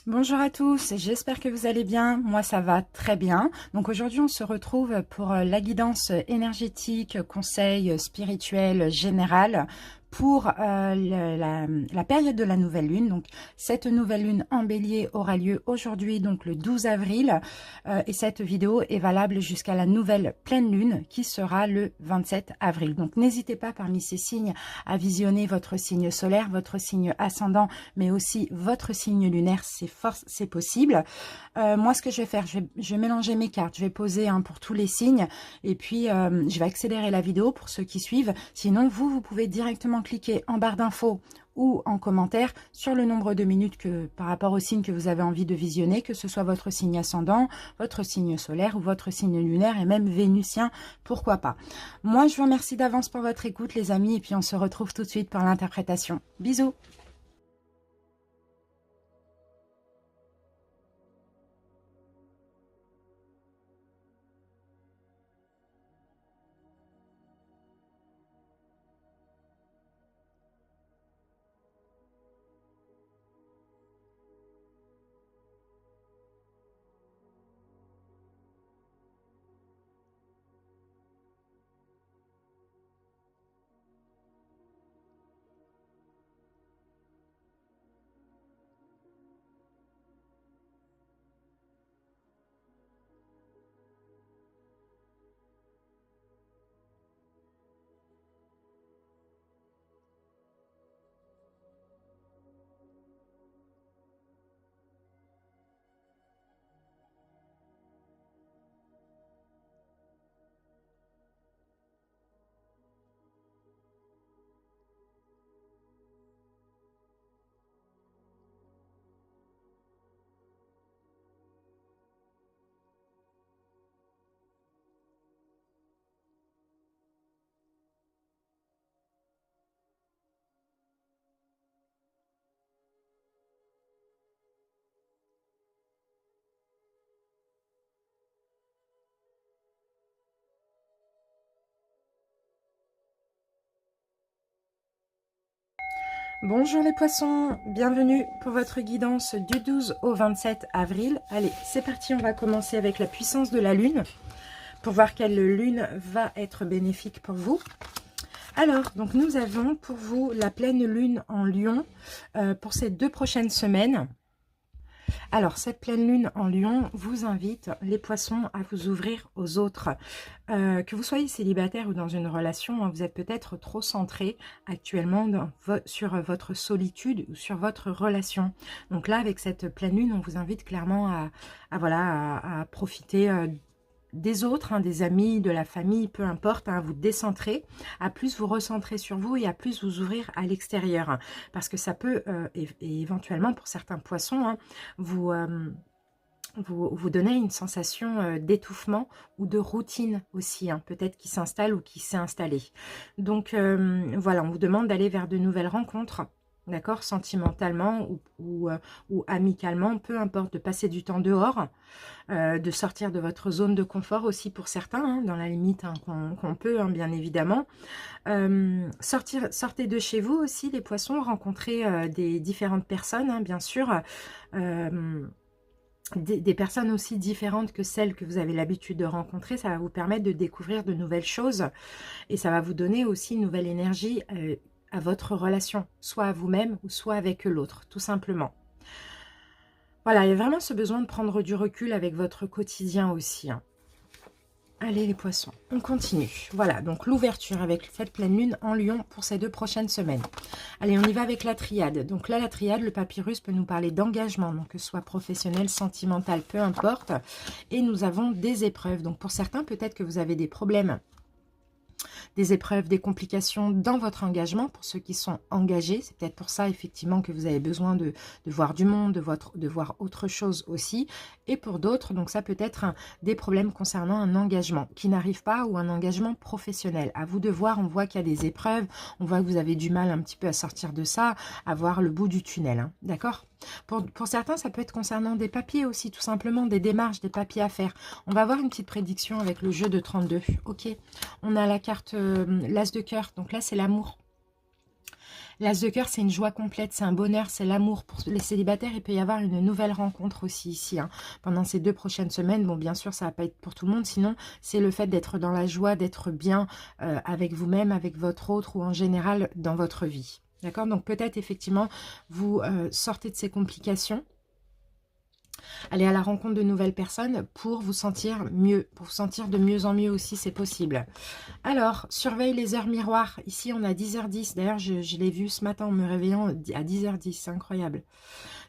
Bonjour à tous, j'espère que vous allez bien. Moi, ça va très bien. Donc aujourd'hui, on se retrouve pour la guidance énergétique, conseil spirituel général pour la période de la nouvelle lune. Donc cette nouvelle lune en bélier aura lieu aujourd'hui, donc le 12 avril. Et cette vidéo est valable jusqu'à la nouvelle pleine lune qui sera le 27 avril. Donc n'hésitez pas parmi ces signes à visionner votre signe solaire, votre signe ascendant, mais aussi votre signe lunaire, c'est possible. Moi, ce que je vais faire, je vais mélanger mes cartes, je vais poser pour tous les signes, et puis je vais accélérer la vidéo pour ceux qui suivent. Sinon, vous pouvez directement cliquer en barre d'infos ou en commentaire sur le nombre de minutes par rapport au signe que vous avez envie de visionner, que ce soit votre signe ascendant, votre signe solaire ou votre signe lunaire et même vénusien, pourquoi pas. Moi, je vous remercie d'avance pour votre écoute, les amis, et puis on se retrouve tout de suite pour l'interprétation. Bisous! Bonjour les poissons, bienvenue pour votre guidance du 12 au 27 avril. Allez, c'est parti, on va commencer avec la puissance de la lune pour voir quelle lune va être bénéfique pour vous. Alors, donc nous avons pour vous la pleine lune en Lion pour ces 2 prochaines semaines. Alors, cette pleine lune en Lion vous invite, les poissons, à vous ouvrir aux autres. Que vous soyez célibataire ou dans une relation, vous êtes peut-être trop centré actuellement sur votre solitude ou sur votre relation. Donc là, avec cette pleine lune, on vous invite clairement à profiter des autres, des amis, de la famille, peu importe, à vous décentrer, à plus vous recentrer sur vous et à plus vous ouvrir à l'extérieur. Parce que ça peut, et éventuellement pour certains poissons, vous donner une sensation d'étouffement ou de routine aussi, peut-être qui s'installe ou qui s'est installée. Donc voilà, on vous demande d'aller vers de nouvelles rencontres. D'accord, sentimentalement ou amicalement, peu importe, de passer du temps dehors, de sortir de votre zone de confort aussi pour certains, dans la limite qu'on peut, bien évidemment. Sortez de chez vous aussi, les poissons, rencontrez des différentes personnes, bien sûr, des personnes aussi différentes que celles que vous avez l'habitude de rencontrer. Ça va vous permettre de découvrir de nouvelles choses et ça va vous donner aussi une nouvelle énergie à votre relation, soit à vous-même ou soit avec l'autre, tout simplement. Voilà, il y a vraiment ce besoin de prendre du recul avec votre quotidien aussi. Allez les poissons, on continue. Voilà, donc l'ouverture avec cette pleine lune en Lion pour ces 2 prochaines semaines. Allez, on y va avec la triade. Donc là, la triade, le papyrus peut nous parler d'engagement, donc que ce soit professionnel, sentimental, peu importe. Et nous avons des épreuves. Donc pour certains, peut-être que vous avez des problèmes, des épreuves, des complications dans votre engagement, pour ceux qui sont engagés. C'est peut-être pour ça, effectivement, que vous avez besoin de voir du monde, de voir autre chose aussi. Et pour d'autres, donc ça peut être des problèmes concernant un engagement qui n'arrive pas ou un engagement professionnel. À vous de voir, on voit qu'il y a des épreuves, on voit que vous avez du mal un petit peu à sortir de ça, à voir le bout du tunnel. D'accord ? Pour certains, ça peut être concernant des papiers aussi, tout simplement, des démarches, des papiers à faire. On va avoir une petite prédiction avec le jeu de 32. Ok, on a la carte l'As de cœur, donc là c'est l'amour. L'as de cœur, c'est une joie complète, c'est un bonheur, c'est l'amour. Pour les célibataires, il peut y avoir une nouvelle rencontre aussi ici, hein, pendant ces 2 prochaines semaines. Bon, bien sûr, ça va pas être pour tout le monde, sinon, c'est le fait d'être dans la joie, d'être bien avec vous-même, avec votre autre ou en général dans votre vie. D'accord? Donc peut-être effectivement, vous sortez de ces complications. Allez à la rencontre de nouvelles personnes pour vous sentir mieux, pour vous sentir de mieux en mieux aussi, c'est possible. Alors, surveille les heures miroirs. Ici, on a 10h10. D'ailleurs, je l'ai vu ce matin en me réveillant à 10h10. C'est incroyable.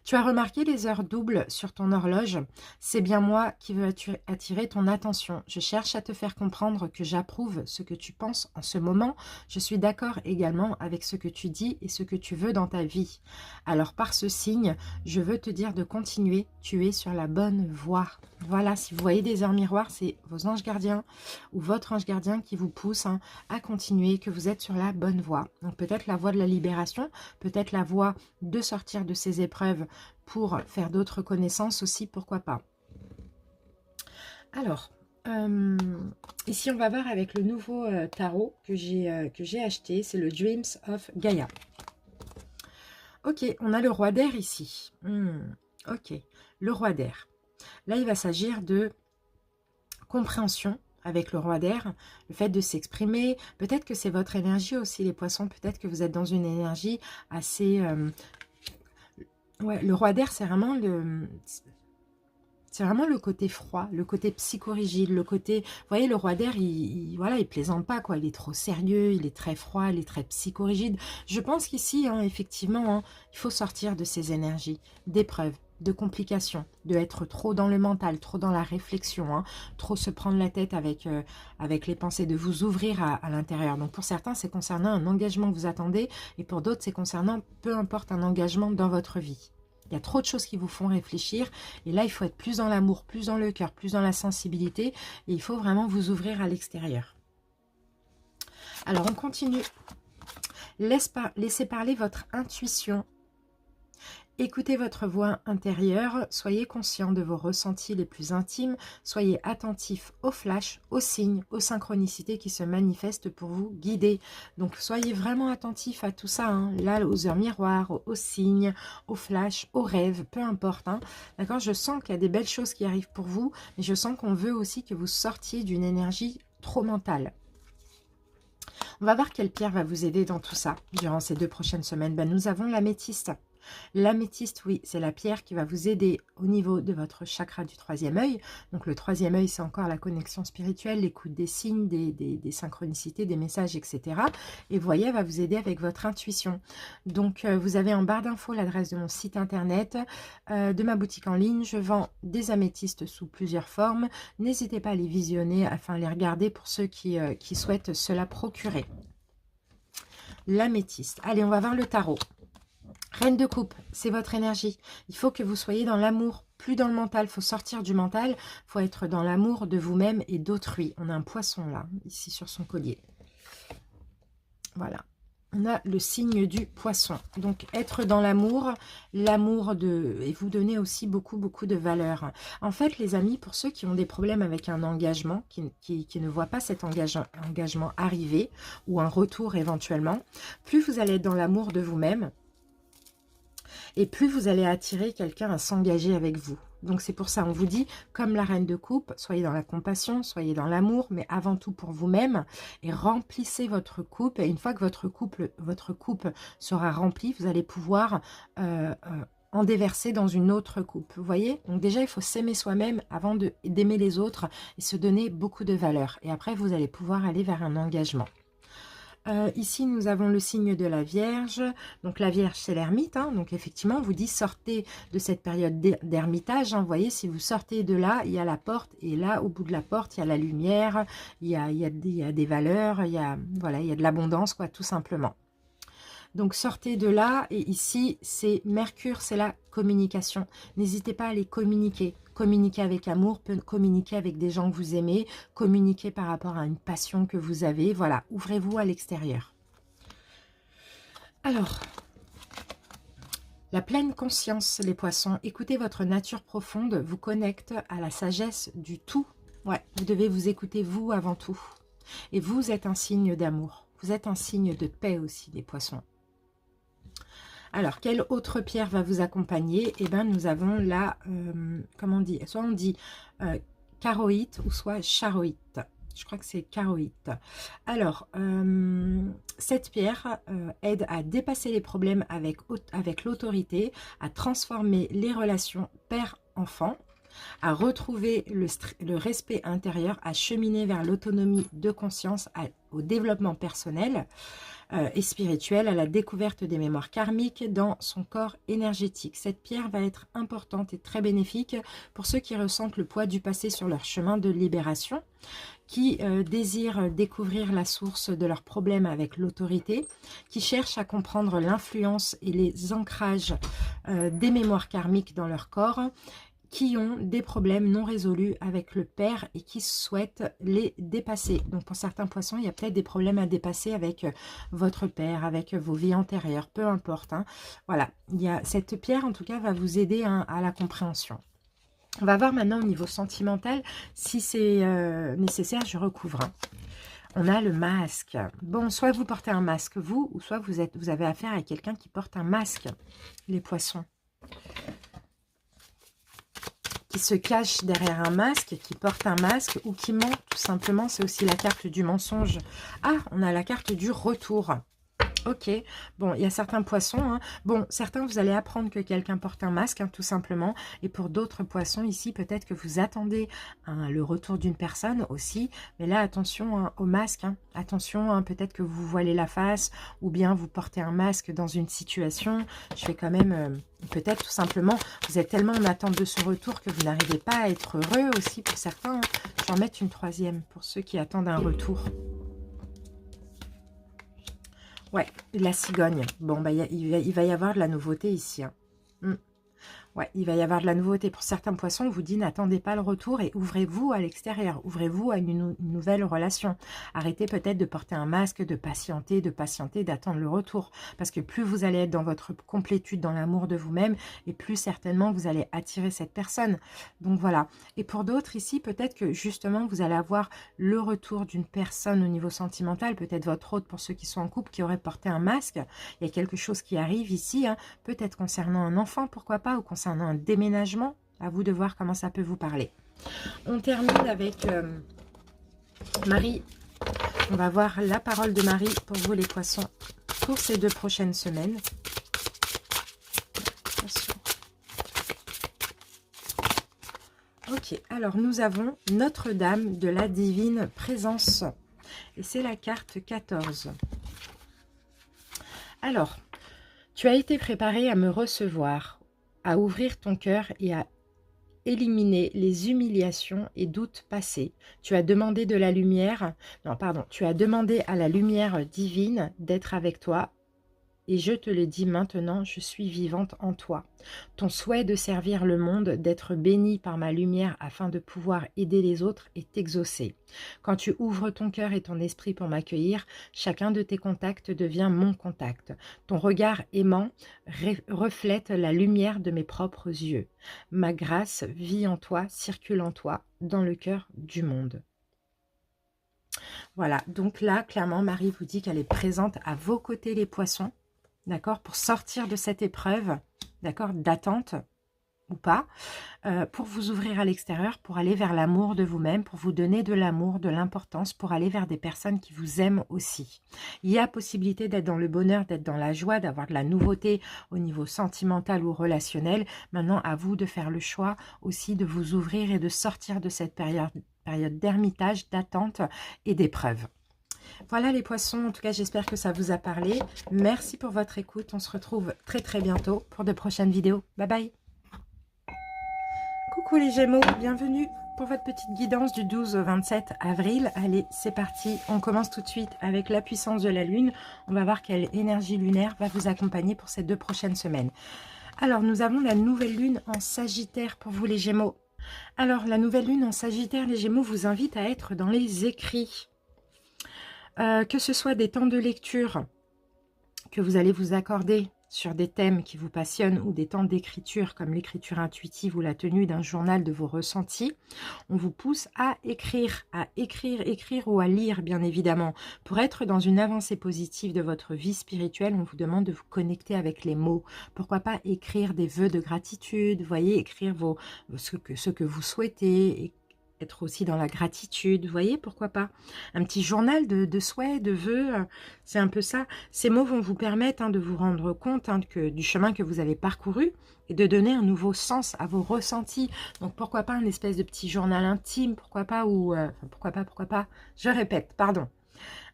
Tu as remarqué les heures doubles sur ton horloge? C'est bien moi qui veux attirer ton attention. Je cherche à te faire comprendre que j'approuve ce que tu penses en ce moment. Je suis d'accord également avec ce que tu dis et ce que tu veux dans ta vie. Alors par ce signe, je veux te dire de continuer. Tu es sur la bonne voie. Voilà, si vous voyez des heures miroirs, c'est vos anges gardiens ou votre ange gardien qui vous pousse à continuer, que vous êtes sur la bonne voie. Donc peut-être la voie de la libération, peut-être la voie de sortir de ces épreuves pour faire d'autres connaissances aussi, pourquoi pas. Alors, ici on va voir avec le nouveau tarot que j'ai acheté, c'est le Dreams of Gaia. Ok, on a le roi d'air ici. Ok, le roi d'air. Là, il va s'agir de compréhension avec le roi d'air, le fait de s'exprimer. Peut-être que c'est votre énergie aussi, les poissons. Peut-être que vous êtes dans une énergie assez... ouais, le roi d'air, c'est vraiment le... C'est vraiment le côté froid, le côté psychorigide, le côté... Vous voyez, le roi d'air, voilà, il plaisante pas, quoi. Il est trop sérieux, il est très froid, il est très psychorigide. Je pense qu'ici, effectivement, il faut sortir de ces énergies d'épreuves, de complications, de être trop dans le mental, trop dans la réflexion, trop se prendre la tête avec les pensées, de vous ouvrir à l'intérieur. Donc pour certains, c'est concernant un engagement que vous attendez, et pour d'autres, c'est concernant, peu importe, un engagement dans votre vie. Il y a trop de choses qui vous font réfléchir. Et là, il faut être plus dans l'amour, plus dans le cœur, plus dans la sensibilité. Et il faut vraiment vous ouvrir à l'extérieur. Alors, on continue. Laissez parler votre intuition. Écoutez votre voix intérieure, soyez conscient de vos ressentis les plus intimes, soyez attentif aux flashs, aux signes, aux synchronicités qui se manifestent pour vous guider. Donc soyez vraiment attentif à tout ça, là aux heures miroirs, aux signes, aux flashs, aux rêves, peu importe. D'accord, je sens qu'il y a des belles choses qui arrivent pour vous, mais je sens qu'on veut aussi que vous sortiez d'une énergie trop mentale. On va voir quelle pierre va vous aider dans tout ça durant ces 2 prochaines semaines. Nous avons l'améthyste. L'améthyste, oui, c'est la pierre qui va vous aider au niveau de votre chakra du 3e œil. Donc le 3e œil, c'est encore la connexion spirituelle, l'écoute des signes, des synchronicités, des messages, etc. Et vous voyez, elle va vous aider avec votre intuition. Donc vous avez en barre d'infos l'adresse de mon site internet, de ma boutique en ligne. Je vends des améthystes sous plusieurs formes. N'hésitez pas à les visionner, enfin les regarder pour ceux qui souhaitent se la procurer. L'améthyste. Allez, on va voir le tarot. Reine de coupe, c'est votre énergie. Il faut que vous soyez dans l'amour, plus dans le mental. Il faut sortir du mental. Il faut être dans l'amour de vous-même et d'autrui. On a un poisson là, ici sur son collier. Voilà. On a le signe du poisson. Donc, être dans l'amour, et vous donner aussi beaucoup de valeur. En fait, les amis, pour ceux qui ont des problèmes avec un engagement, qui ne voient pas cet engagement arriver, ou un retour éventuellement, plus vous allez être dans l'amour de vous-même, et plus vous allez attirer quelqu'un à s'engager avec vous. Donc c'est pour ça, on vous dit, comme la reine de coupe, soyez dans la compassion, soyez dans l'amour, mais avant tout pour vous-même, et remplissez votre coupe. Et une fois que votre coupe sera remplie, vous allez pouvoir en déverser dans une autre coupe. Vous voyez? Donc déjà, il faut s'aimer soi-même avant d'aimer les autres et se donner beaucoup de valeur. Et après, vous allez pouvoir aller vers un engagement. Ici, nous avons le signe de la Vierge. Donc, la Vierge, c'est l'ermite. Donc, effectivement, on vous dit, sortez de cette période d'ermitage. Vous voyez, si vous sortez de là, il y a la porte. Et là, au bout de la porte, il y a la lumière. Il y a des valeurs. Voilà, il y a de l'abondance, quoi, tout simplement. Donc, sortez de là. Et ici, c'est Mercure, c'est la communication. N'hésitez pas à les communiquer. Communiquer avec amour, communiquer avec des gens que vous aimez, communiquer par rapport à une passion que vous avez. Voilà, ouvrez-vous à l'extérieur. Alors, la pleine conscience, les poissons. Écoutez, votre nature profonde vous connecte à la sagesse du tout. Ouais, vous devez vous écouter vous avant tout. Et vous êtes un signe d'amour. Vous êtes un signe de paix aussi, les poissons. Alors, quelle autre pierre va vous accompagner? Eh bien, nous avons la, comment on dit? Soit on dit charoïte ou soit charoïte. Je crois que c'est charoïte. Alors, cette pierre aide à dépasser les problèmes avec l'autorité, à transformer les relations père-enfant, à retrouver le respect intérieur, à cheminer vers l'autonomie de conscience, au développement personnel et spirituel, à la découverte des mémoires karmiques dans son corps énergétique. Cette pierre va être importante et très bénéfique pour ceux qui ressentent le poids du passé sur leur chemin de libération, qui désirent découvrir la source de leurs problèmes avec l'autorité, qui cherchent à comprendre l'influence et les ancrages des mémoires karmiques dans leur corps, qui ont des problèmes non résolus avec le père et qui souhaitent les dépasser. Donc pour certains poissons, il y a peut-être des problèmes à dépasser avec votre père, avec vos vies antérieures, peu importe. Hein. Voilà, cette pierre en tout cas va vous aider à la compréhension. On va voir maintenant au niveau sentimental, si c'est nécessaire, je recouvre. Hein. On a le masque. Bon, soit vous portez un masque, vous, ou soit vous avez affaire à quelqu'un qui porte un masque, les poissons. Qui se cache derrière un masque, qui porte un masque ou qui ment, tout simplement. C'est aussi la carte du mensonge. Ah, on a la carte du retour. Ok, bon, il y a certains poissons. Hein. Bon, certains, vous allez apprendre que quelqu'un porte un masque, hein, tout simplement. Et pour d'autres poissons, ici, peut-être que vous attendez le retour d'une personne aussi. Mais là, attention hein, au masque. Hein. Attention, hein, peut-être que vous voilez la face ou bien vous portez un masque dans une situation. Je vais quand même... peut-être tout simplement, vous êtes tellement en attente de ce retour que vous n'arrivez pas à être heureux aussi pour certains. Hein. Je vais en mettre une troisième pour ceux qui attendent un retour. Ouais, la cigogne. Bon, bah, il va y avoir de la nouveauté ici. Hein. Ouais, il va y avoir de la nouveauté. Pour certains poissons, on vous dit n'attendez pas le retour et ouvrez-vous à l'extérieur. Ouvrez-vous à une nouvelle relation. Arrêtez peut-être de porter un masque, de patienter, d'attendre le retour. Parce que plus vous allez être dans votre complétude, dans l'amour de vous-même, et plus certainement vous allez attirer cette personne. Donc voilà. Et pour d'autres ici, peut-être que justement vous allez avoir le retour d'une personne au niveau sentimental, peut-être votre hôte pour ceux qui sont en couple, qui aurait porté un masque. Il y a quelque chose qui arrive ici, hein, peut-être concernant un enfant, pourquoi pas, ou concernant un déménagement, à vous de voir comment ça peut vous parler. On termine avec Marie. On va voir la parole de Marie pour vous les poissons pour ces 2 prochaines semaines. Ok, alors nous avons Notre-Dame de la Divine Présence. Et c'est la carte 14. Alors, tu as été préparé à me recevoir, à ouvrir ton cœur et à éliminer les humiliations et doutes passés. Tu as demandé de la lumière, non pardon, tu as demandé à la lumière divine d'être avec toi. Et je te le dis maintenant, je suis vivante en toi. Ton souhait de servir le monde, d'être béni par ma lumière afin de pouvoir aider les autres est exaucé. Quand tu ouvres ton cœur et ton esprit pour m'accueillir, chacun de tes contacts devient mon contact. Ton regard aimant reflète la lumière de mes propres yeux. Ma grâce vit en toi, circule en toi, dans le cœur du monde. Voilà, donc là, clairement, Marie vous dit qu'elle est présente à vos côtés, les poissons. D'accord, pour sortir de cette épreuve, d'accord, d'attente ou pas, pour vous ouvrir à l'extérieur, pour aller vers l'amour de vous-même, pour vous donner de l'amour, de l'importance, pour aller vers des personnes qui vous aiment aussi. Il y a possibilité d'être dans le bonheur, d'être dans la joie, d'avoir de la nouveauté au niveau sentimental ou relationnel. Maintenant, à vous de faire le choix aussi de vous ouvrir et de sortir de cette période d'ermitage, d'attente et d'épreuve. Voilà les poissons, en tout cas j'espère que ça vous a parlé. Merci pour votre écoute, on se retrouve très très bientôt pour de prochaines vidéos. Bye bye. Coucou les Gémeaux, bienvenue pour votre petite guidance du 12 au 27 avril. Allez, c'est parti, on commence tout de suite avec la puissance de la Lune. On va voir quelle énergie lunaire va vous accompagner pour ces 2 prochaines semaines. Alors nous avons la nouvelle Lune en Sagittaire pour vous les Gémeaux. Alors la nouvelle Lune en Sagittaire, les Gémeaux vous invite à être dans les écrits. Que ce soit des temps de lecture que vous allez vous accorder sur des thèmes qui vous passionnent ou des temps d'écriture comme l'écriture intuitive ou la tenue d'un journal de vos ressentis, on vous pousse à écrire, écrire ou à lire bien évidemment. Pour être dans une avancée positive de votre vie spirituelle, on vous demande de vous connecter avec les mots. Pourquoi pas écrire des vœux de gratitude, vous voyez, écrire ce que vous souhaitez, être aussi dans la gratitude, vous voyez, pourquoi pas. Un petit journal de souhaits, de vœux, c'est un peu ça. Ces mots vont vous permettre de vous rendre compte du chemin que vous avez parcouru et de donner un nouveau sens à vos ressentis. Donc pourquoi pas une espèce de petit journal intime, pourquoi pas, pourquoi pas, je répète, pardon.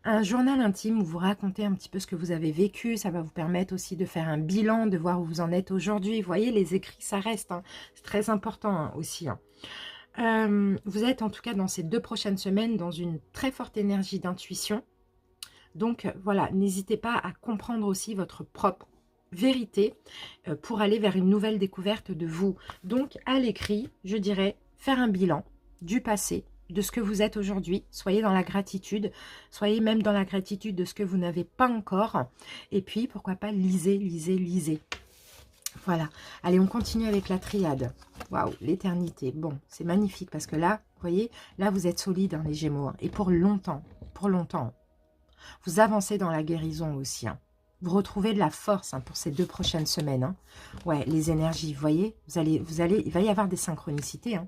Un journal intime où vous racontez un petit peu ce que vous avez vécu, ça va vous permettre aussi de faire un bilan, de voir où vous en êtes aujourd'hui. Vous voyez, les écrits, ça reste, c'est très important aussi. Vous êtes en tout cas dans ces 2 prochaines semaines dans une très forte énergie d'intuition. Donc voilà, n'hésitez pas à comprendre aussi votre propre vérité pour aller vers une nouvelle découverte de vous. Donc à l'écrit, je dirais faire un bilan du passé, de ce que vous êtes aujourd'hui. Soyez dans la gratitude, soyez même dans la gratitude de ce que vous n'avez pas encore. Et puis pourquoi pas lisez, lisez, lisez. Voilà, allez, on continue avec la triade. Waouh, l'éternité. Bon, c'est magnifique parce que là, vous voyez, là, vous êtes solide, les Gémeaux. Et pour longtemps, pour longtemps. Vous avancez dans la guérison aussi. Vous retrouvez de la force pour ces 2 prochaines semaines. Ouais, les énergies, vous voyez, il va y avoir des synchronicités.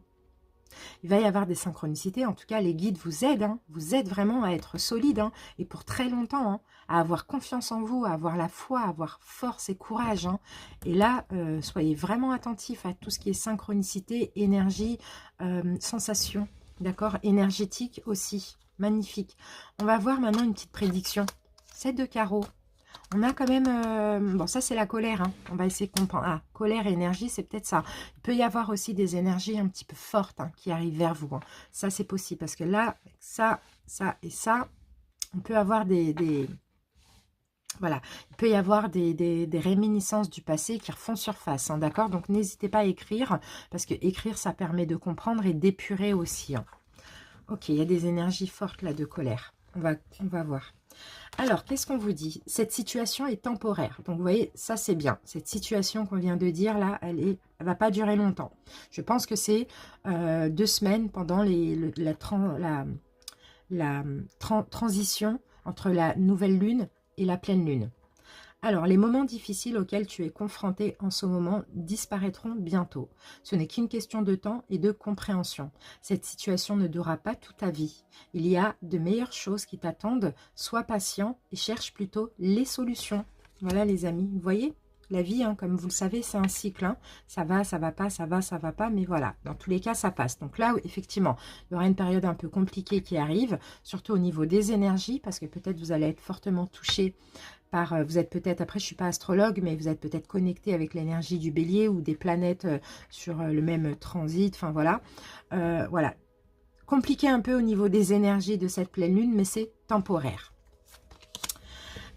Il va y avoir des synchronicités. En tout cas, les guides vous aident. Vous aident vraiment à être solide. Et pour très longtemps, à avoir confiance en vous, à avoir la foi, à avoir force et courage. Et là, soyez vraiment attentifs à tout ce qui est synchronicité, énergie, sensation. D'accord? Énergétique aussi. Magnifique. On va voir maintenant une petite prédiction. 7 de carreau. On a quand même... bon, ça, c'est la colère. On va essayer de comprendre. Ah, colère et énergie, c'est peut-être ça. Il peut y avoir aussi des énergies un petit peu fortes qui arrivent vers vous. Ça, c'est possible. Parce que là, ça et ça, on peut avoir voilà, il peut y avoir des réminiscences du passé qui refont surface. D'accord? Donc, n'hésitez pas à écrire. Parce que écrire, ça permet de comprendre et d'épurer aussi. Ok, il y a des énergies fortes là de colère. On va voir. Alors, qu'est-ce qu'on vous dit? Cette situation est temporaire. Donc, vous voyez, ça, c'est bien. Cette situation qu'on vient de dire, là, elle va pas durer longtemps. Je pense que c'est 2 semaines pendant la transition entre la nouvelle lune et la pleine lune. Alors, les moments difficiles auxquels tu es confronté en ce moment disparaîtront bientôt. Ce n'est qu'une question de temps et de compréhension. Cette situation ne durera pas toute ta vie. Il y a de meilleures choses qui t'attendent. Sois patient et cherche plutôt les solutions. Voilà les amis, vous voyez ? La vie, comme vous le savez, c'est un cycle. Ça va pas, ça va pas, mais voilà. Dans tous les cas, ça passe. Donc là, effectivement, il y aura une période un peu compliquée qui arrive, surtout au niveau des énergies, parce que peut-être vous allez être fortement touché par... vous êtes peut-être, après je ne suis pas astrologue, mais vous êtes peut-être connecté avec l'énergie du bélier ou des planètes sur le même transit. Enfin voilà. Voilà. Compliqué un peu au niveau des énergies de cette pleine lune, mais c'est temporaire.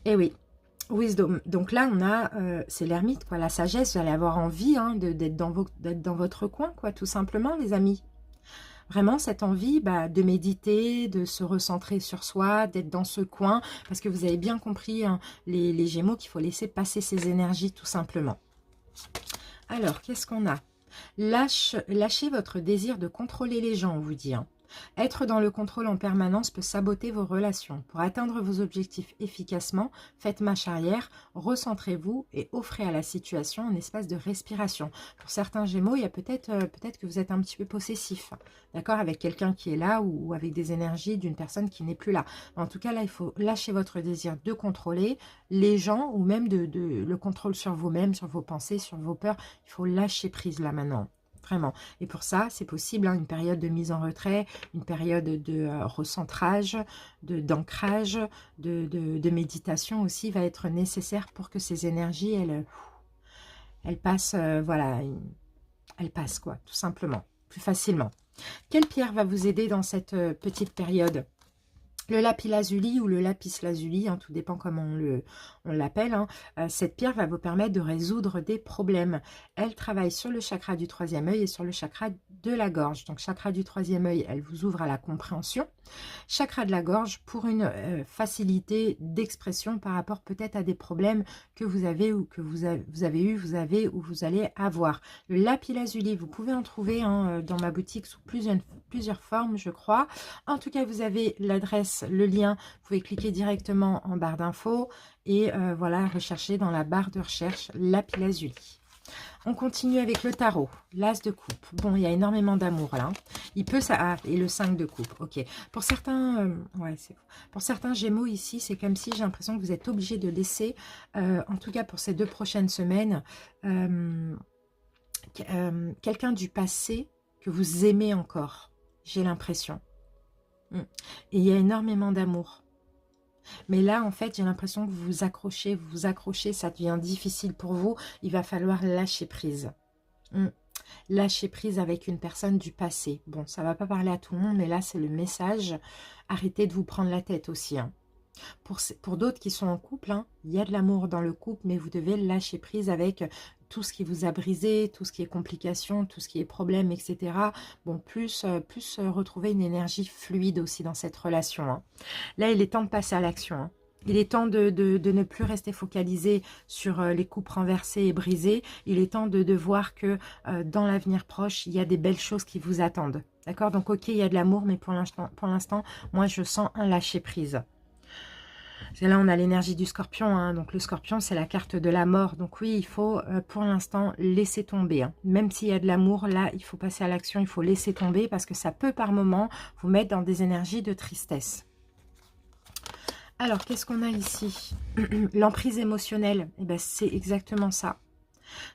Et oui. Wisdom. Donc là, on a, c'est l'ermite, quoi, la sagesse. Vous allez avoir envie d'être dans votre coin, quoi, tout simplement, les amis. Vraiment, cette envie de méditer, de se recentrer sur soi, d'être dans ce coin, parce que vous avez bien compris, les Gémeaux, qu'il faut laisser passer ces énergies, tout simplement. Alors, qu'est-ce qu'on a? Lâchez votre désir de contrôler les gens, on vous dit. Être dans le contrôle en permanence peut saboter vos relations. Pour atteindre vos objectifs efficacement, faites marche arrière, recentrez-vous et offrez à la situation un espace de respiration. Pour certains Gémeaux, il y a peut-être que vous êtes un petit peu possessif, d'accord, avec quelqu'un qui est là ou avec des énergies d'une personne qui n'est plus là. En tout cas, là, il faut lâcher votre désir de contrôler les gens ou même le contrôle sur vous-même, sur vos pensées, sur vos peurs. Il faut lâcher prise là maintenant. Vraiment. Et pour ça, c'est possible, une période de mise en retrait, une période de recentrage, d'ancrage, de méditation aussi va être nécessaire pour que ces énergies, elles passent, voilà, elles passent, quoi, tout simplement, plus facilement. Quelle pierre va vous aider dans cette petite période? Le lapis lazuli ou le lapis lazuli, hein, tout dépend comment on l'appelle, hein, cette pierre va vous permettre de résoudre des problèmes. Elle travaille sur le chakra du troisième œil et sur le chakra de la gorge. Donc chakra du troisième œil, elle vous ouvre à la compréhension. Chakra de la gorge pour une facilité d'expression par rapport peut-être à des problèmes que vous avez ou que vous avez eu, vous avez ou vous allez avoir. Le lapis lazuli, vous pouvez en trouver hein, dans ma boutique sous plusieurs formes, je crois. En tout cas, vous avez l'adresse, le lien. Vous pouvez cliquer directement en barre d'infos et voilà, rechercher dans la barre de recherche lapis lazuli. On continue avec le tarot, l'as de coupe. Bon, il y a énormément d'amour là. Il peut ça et le 5 de coupe. Ok. Pour certains, pour certains Gémeaux ici, c'est comme si j'ai l'impression que vous êtes obligé de laisser, en tout cas pour ces 2 prochaines semaines, quelqu'un du passé que vous aimez encore. J'ai l'impression. Et il y a énormément d'amour. Mais là, en fait, j'ai l'impression que vous vous accrochez, ça devient difficile pour vous. Il va falloir lâcher prise. Lâcher prise avec une personne du passé. Bon, ça ne va pas parler à tout le monde, mais là, c'est le message. Arrêtez de vous prendre la tête aussi. Hein. Pour d'autres qui sont en couple, hein, il y a de l'amour dans le couple, mais vous devez lâcher prise avec tout ce qui vous a brisé, tout ce qui est complications, tout ce qui est problème, etc. Bon, plus retrouver une énergie fluide aussi dans cette relation. Hein. Là, il est temps de passer à l'action. Hein. Il est temps de ne plus rester focalisé sur les coupes renversées et brisées. Il est temps de voir que dans l'avenir proche, il y a des belles choses qui vous attendent. D'accord? Donc, ok, il y a de l'amour, mais pour l'instant, moi, je sens un lâcher-prise. Là, on a l'énergie du scorpion. Hein. Donc, le scorpion, c'est la carte de la mort. Donc, oui, il faut, pour l'instant, laisser tomber. Hein. Même s'il y a de l'amour, là, il faut passer à l'action. Il faut laisser tomber parce que ça peut, par moment, vous mettre dans des énergies de tristesse. Alors, qu'est-ce qu'on a ici? L'emprise émotionnelle. Eh ben, c'est exactement ça.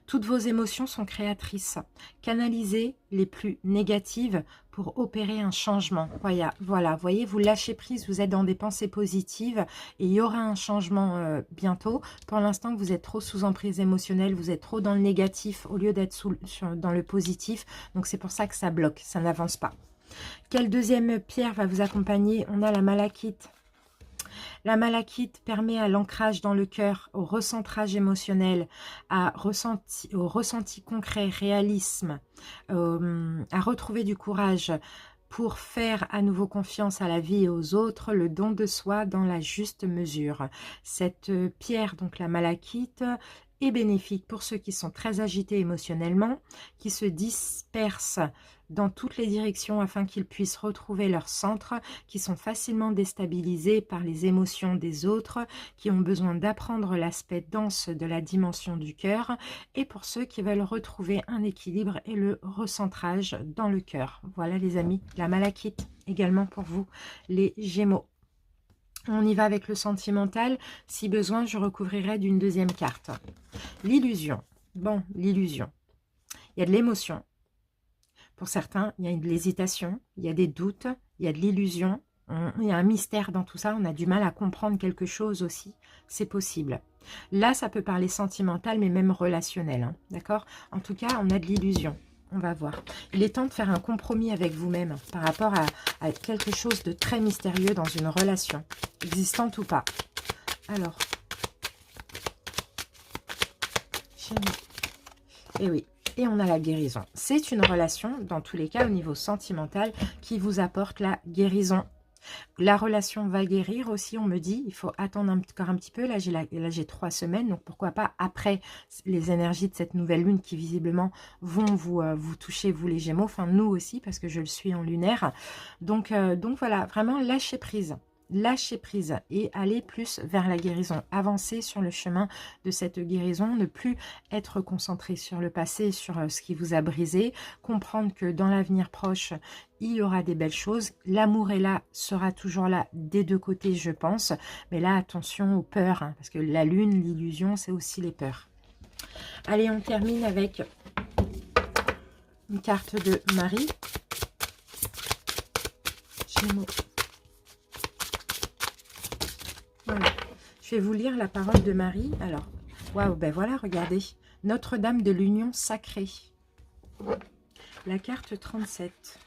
Toutes vos émotions sont créatrices. Canalisez les plus négatives pour opérer un changement. Voilà, voyez, vous lâchez prise, vous êtes dans des pensées positives et il y aura un changement bientôt. Pour l'instant, vous êtes trop sous emprise émotionnelle, vous êtes trop dans le négatif au lieu d'être dans le positif. Donc, c'est pour ça que ça bloque, ça n'avance pas. Quelle deuxième pierre va vous accompagner? On a la malachite. La malachite permet à l'ancrage dans le cœur, au recentrage émotionnel, au ressenti concret, réalisme, à retrouver du courage pour faire à nouveau confiance à la vie et aux autres, le don de soi dans la juste mesure. Cette pierre, donc la malachite, est bénéfique pour ceux qui sont très agités émotionnellement, qui se dispersent dans toutes les directions afin qu'ils puissent retrouver leur centre, qui sont facilement déstabilisés par les émotions des autres, qui ont besoin d'apprendre l'aspect dense de la dimension du cœur, et pour ceux qui veulent retrouver un équilibre et le recentrage dans le cœur. Voilà les amis, la malachite également pour vous, les Gémeaux. On y va avec le sentimental. Si besoin, je recouvrirai d'une deuxième carte. L'illusion. Bon, l'illusion. Il y a de l'émotion. Pour certains, il y a de l'hésitation, il y a des doutes, il y a de l'illusion. Il y a un mystère dans tout ça. On a du mal à comprendre quelque chose aussi. C'est possible. Là, ça peut parler sentimental, mais même relationnel. Hein, d'accord? En tout cas, on a de l'illusion. On va voir. Il est temps de faire un compromis avec vous-même par rapport à quelque chose de très mystérieux dans une relation, existante ou pas. Alors, et oui, et on a la guérison. C'est une relation, dans tous les cas, au niveau sentimental, qui vous apporte la guérison. La relation va guérir aussi, on me dit. Il faut attendre encore un petit peu. Là, j'ai 3 semaines. Donc, pourquoi pas après les énergies de cette nouvelle lune qui, visiblement, vont vous toucher, vous les Gémeaux. Enfin, nous aussi, parce que je le suis en lunaire. Donc voilà, vraiment, lâchez prise. Lâcher prise et aller plus vers la guérison. Avancer sur le chemin de cette guérison. Ne plus être concentré sur le passé, sur ce qui vous a brisé. Comprendre que dans l'avenir proche, il y aura des belles choses. L'amour est là, sera toujours là des deux côtés, je pense. Mais là, attention aux peurs. Hein, parce que la lune, l'illusion, c'est aussi les peurs. Allez, on termine avec une carte de Marie. Gémeaux. Voilà. Je vais vous lire la parole de Marie. Alors, waouh, ben voilà, regardez. Notre-Dame de l'Union Sacrée. La carte 37.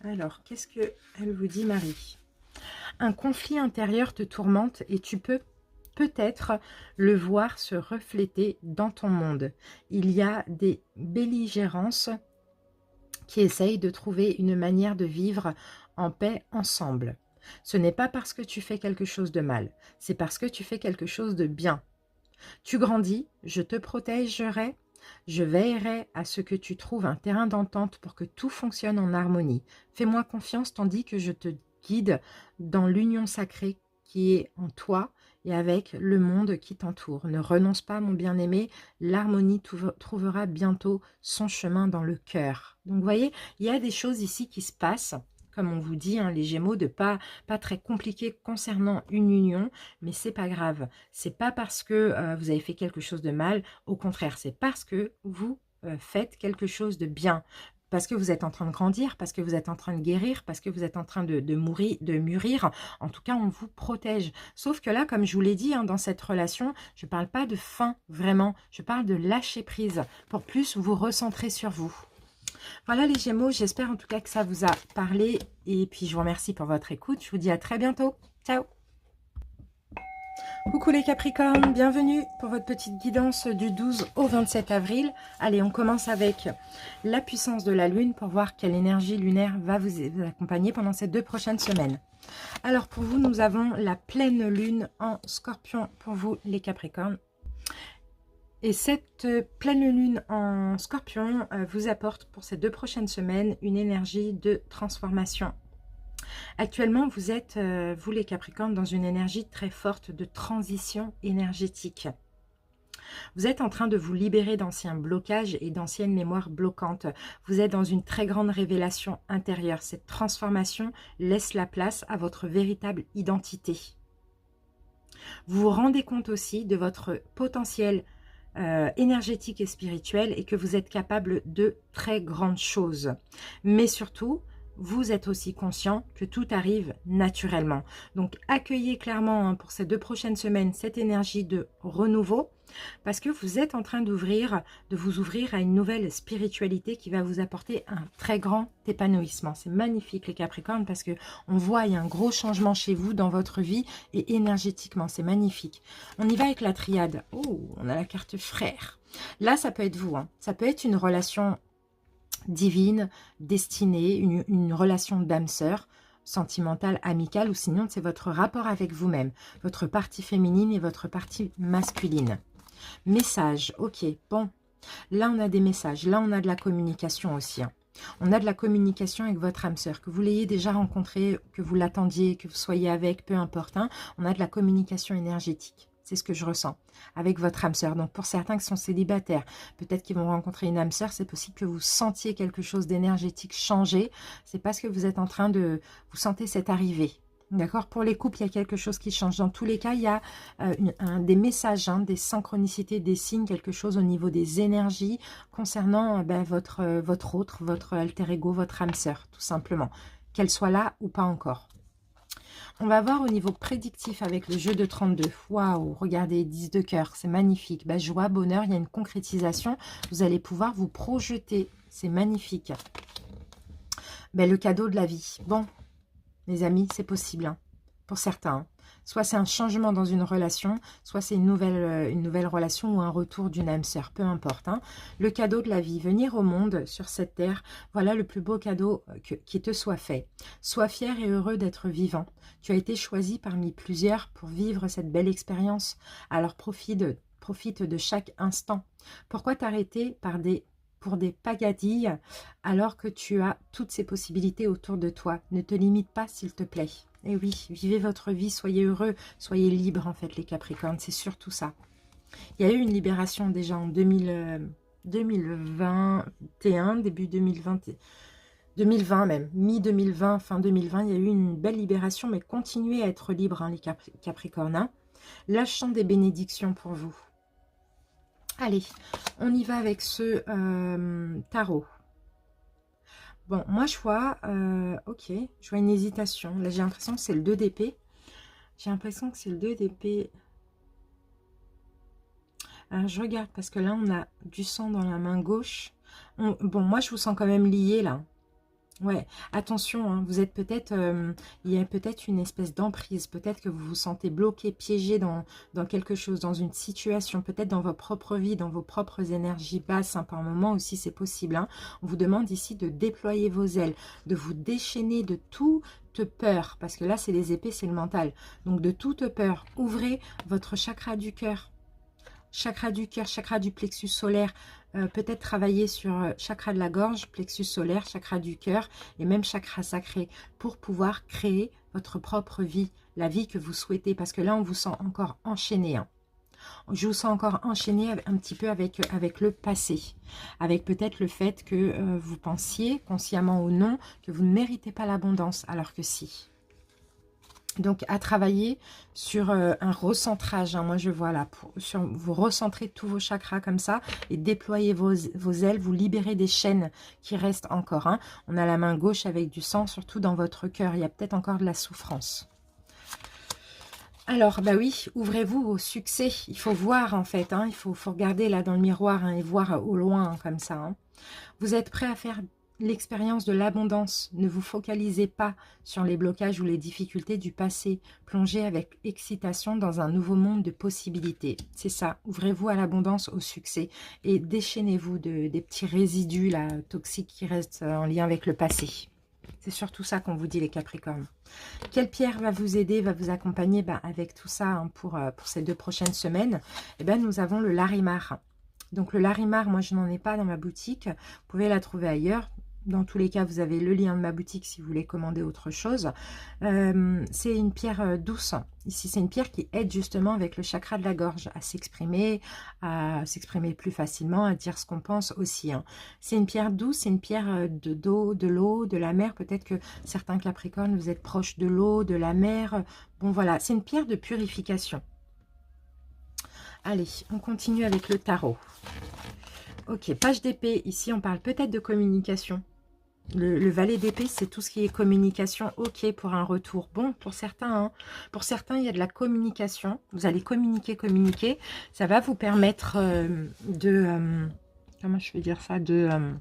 Alors, qu'est-ce qu'elle vous dit, Marie? Un conflit intérieur te tourmente et tu peux peut-être le voir se refléter dans ton monde. Il y a des belligérances qui essayent de trouver une manière de vivre en paix ensemble. Ce n'est pas parce que tu fais quelque chose de mal, c'est parce que tu fais quelque chose de bien. Tu grandis, je te protégerai, je veillerai à ce que tu trouves un terrain d'entente pour que tout fonctionne en harmonie. Fais-moi confiance tandis que je te guide dans l'union sacrée qui est en toi et avec le monde qui t'entoure. Ne renonce pas, mon bien-aimé, l'harmonie trouvera bientôt son chemin dans le cœur. Donc, vous voyez, il y a des choses ici qui se passent, comme on vous dit, hein, les Gémeaux, de pas très compliqué concernant une union, mais c'est pas grave. C'est pas parce que vous avez fait quelque chose de mal, au contraire, c'est parce que vous faites quelque chose de bien. Parce que vous êtes en train de grandir, parce que vous êtes en train de guérir, parce que vous êtes en train de mûrir. En tout cas, on vous protège. Sauf que là, comme je vous l'ai dit, hein, dans cette relation, je ne parle pas de fin, vraiment. Je parle de lâcher prise pour plus vous recentrer sur vous. Voilà les Gémeaux, j'espère en tout cas que ça vous a parlé. Et puis, je vous remercie pour votre écoute. Je vous dis à très bientôt. Ciao! Coucou les Capricornes, bienvenue pour votre petite guidance du 12 au 27 avril. Allez, on commence avec la puissance de la Lune pour voir quelle énergie lunaire va vous accompagner pendant ces 2 prochaines semaines. Alors pour vous, nous avons la pleine Lune en Scorpion pour vous les Capricornes. Et cette pleine Lune en Scorpion vous apporte pour ces 2 prochaines semaines une énergie de transformation. Actuellement, vous êtes, vous les Capricornes, dans une énergie très forte de transition énergétique. Vous êtes en train de vous libérer d'anciens blocages et d'anciennes mémoires bloquantes. Vous êtes dans une très grande révélation intérieure. Cette transformation laisse la place à votre véritable identité. Vous vous rendez compte aussi de votre potentiel énergétique et spirituel et que vous êtes capable de très grandes choses. Mais surtout, vous êtes aussi conscient que tout arrive naturellement. Donc, accueillez clairement hein, pour ces 2 prochaines semaines cette énergie de renouveau parce que vous êtes en train de vous ouvrir à une nouvelle spiritualité qui va vous apporter un très grand épanouissement. C'est magnifique les Capricornes parce que on voit il y a un gros changement chez vous dans votre vie et énergétiquement, c'est magnifique. On y va avec la triade. Oh, on a la carte frère. Là, ça peut être vous. Hein. Ça peut être une relation divine, destinée, une relation d'âme-sœur, sentimentale, amicale, ou sinon c'est votre rapport avec vous-même, votre partie féminine et votre partie masculine. Message, ok, bon, là on a des messages, là on a de la communication aussi. Hein. On a de la communication avec votre âme sœur, que vous l'ayez déjà rencontré, que vous l'attendiez, que vous soyez avec, peu importe. Hein, on a de la communication énergétique. C'est ce que je ressens avec votre âme sœur. Donc pour certains qui sont célibataires, peut-être qu'ils vont rencontrer une âme sœur, c'est possible que vous sentiez quelque chose d'énergétique changer. C'est parce que vous êtes en train de... Vous sentez cette arrivée. D'accord? Pour les couples, il y a quelque chose qui change. Dans tous les cas, il y a des messages, hein, des synchronicités, des signes, quelque chose au niveau des énergies concernant votre autre, votre alter ego, votre âme sœur, tout simplement. Qu'elle soit là ou pas encore. On va voir au niveau prédictif avec le jeu de 32. Waouh, regardez, 10 de cœur, c'est magnifique. Bah, joie, bonheur, il y a une concrétisation. Vous allez pouvoir vous projeter. C'est magnifique. Bah, le cadeau de la vie. Bon, les amis, c'est possible. Hein, pour certains. Hein. Soit c'est un changement dans une relation, soit c'est une nouvelle relation ou un retour d'une âme sœur, peu importe. Hein. Le cadeau de la vie, venir au monde sur cette terre, voilà le plus beau cadeau qui te soit fait. Sois fier et heureux d'être vivant. Tu as été choisi parmi plusieurs pour vivre cette belle expérience. Alors profite de chaque instant. Pourquoi t'arrêter pour des pagadilles alors que tu as toutes ces possibilités autour de toi? Ne te limite pas s'il te plaît. Et oui, vivez votre vie, soyez heureux, soyez libres en fait les Capricornes, c'est surtout ça. Il y a eu une libération déjà en 2021, début 2020 même, mi-2020, fin 2020, il y a eu une belle libération, mais continuez à être libres hein, les Capricornes. Hein. Lâchant des bénédictions pour vous. Allez, on y va avec ce tarot. Bon, moi je vois, ok, je vois une hésitation. Là j'ai l'impression que c'est le 2 d'épée. J'ai l'impression que c'est le 2 d'épée. Alors je regarde parce que là on a du sang dans la main gauche. Bon, moi je vous sens quand même lié là. Ouais, attention, hein, vous êtes peut-être, il y a peut-être une espèce d'emprise, peut-être que vous vous sentez bloqué, piégé dans quelque chose, dans une situation, peut-être dans votre propre vie, dans vos propres énergies basses, hein, par moment aussi c'est possible. Hein. On vous demande ici de déployer vos ailes, de vous déchaîner de toute peur, parce que là c'est les épées, c'est le mental. Donc de toute peur, ouvrez votre chakra du cœur. Chakra du cœur, chakra du plexus solaire, peut-être travailler sur chakra de la gorge, plexus solaire, chakra du cœur et même chakra sacré pour pouvoir créer votre propre vie, la vie que vous souhaitez. Parce que là, on vous sent encore enchaîné. Hein. Je vous sens encore enchaîné un petit peu avec le passé. Avec peut-être le fait que vous pensiez, consciemment ou non, que vous ne méritez pas l'abondance, alors que si. Donc, à travailler sur un recentrage, hein, moi je vois là, vous recentrez tous vos chakras comme ça et déployez vos ailes, vous libérez des chaînes qui restent encore. Hein. On a la main gauche avec du sang, surtout dans votre cœur, il y a peut-être encore de la souffrance. Alors, bah oui, ouvrez-vous au succès, il faut voir en fait, hein, il faut regarder là dans le miroir hein, et voir au loin hein, comme ça. Hein. Vous êtes prêt à faire l'expérience de l'abondance. Ne vous focalisez pas sur les blocages ou les difficultés du passé. Plongez avec excitation dans un nouveau monde de possibilités. C'est ça, ouvrez-vous à l'abondance, au succès et déchaînez-vous des petits résidus là, toxiques qui restent en lien avec le passé. C'est surtout ça qu'on vous dit les Capricornes. Quelle pierre va vous aider, va vous accompagner avec tout ça hein, pour ces 2 prochaines semaines? Eh bien, nous avons le Larimar. Donc le Larimar, moi je n'en ai pas dans ma boutique. Vous pouvez la trouver ailleurs. Dans tous les cas, vous avez le lien de ma boutique si vous voulez commander autre chose. C'est une pierre douce. Ici, c'est une pierre qui aide justement avec le chakra de la gorge à s'exprimer plus facilement, à dire ce qu'on pense aussi. Hein. C'est une pierre douce, c'est une pierre de l'eau, de la mer. Peut-être que certains Capricornes, vous êtes proches de l'eau, de la mer. Bon, voilà, c'est une pierre de purification. Allez, on continue avec le tarot. Ok, page d'épée. Ici, on parle peut-être de communication. Le valet d'épée, c'est tout ce qui est communication. Ok, pour un retour. Bon, pour certains, hein. Pour certains, il y a de la communication. Vous allez communiquer. Ça va vous permettre comment je vais dire ça, de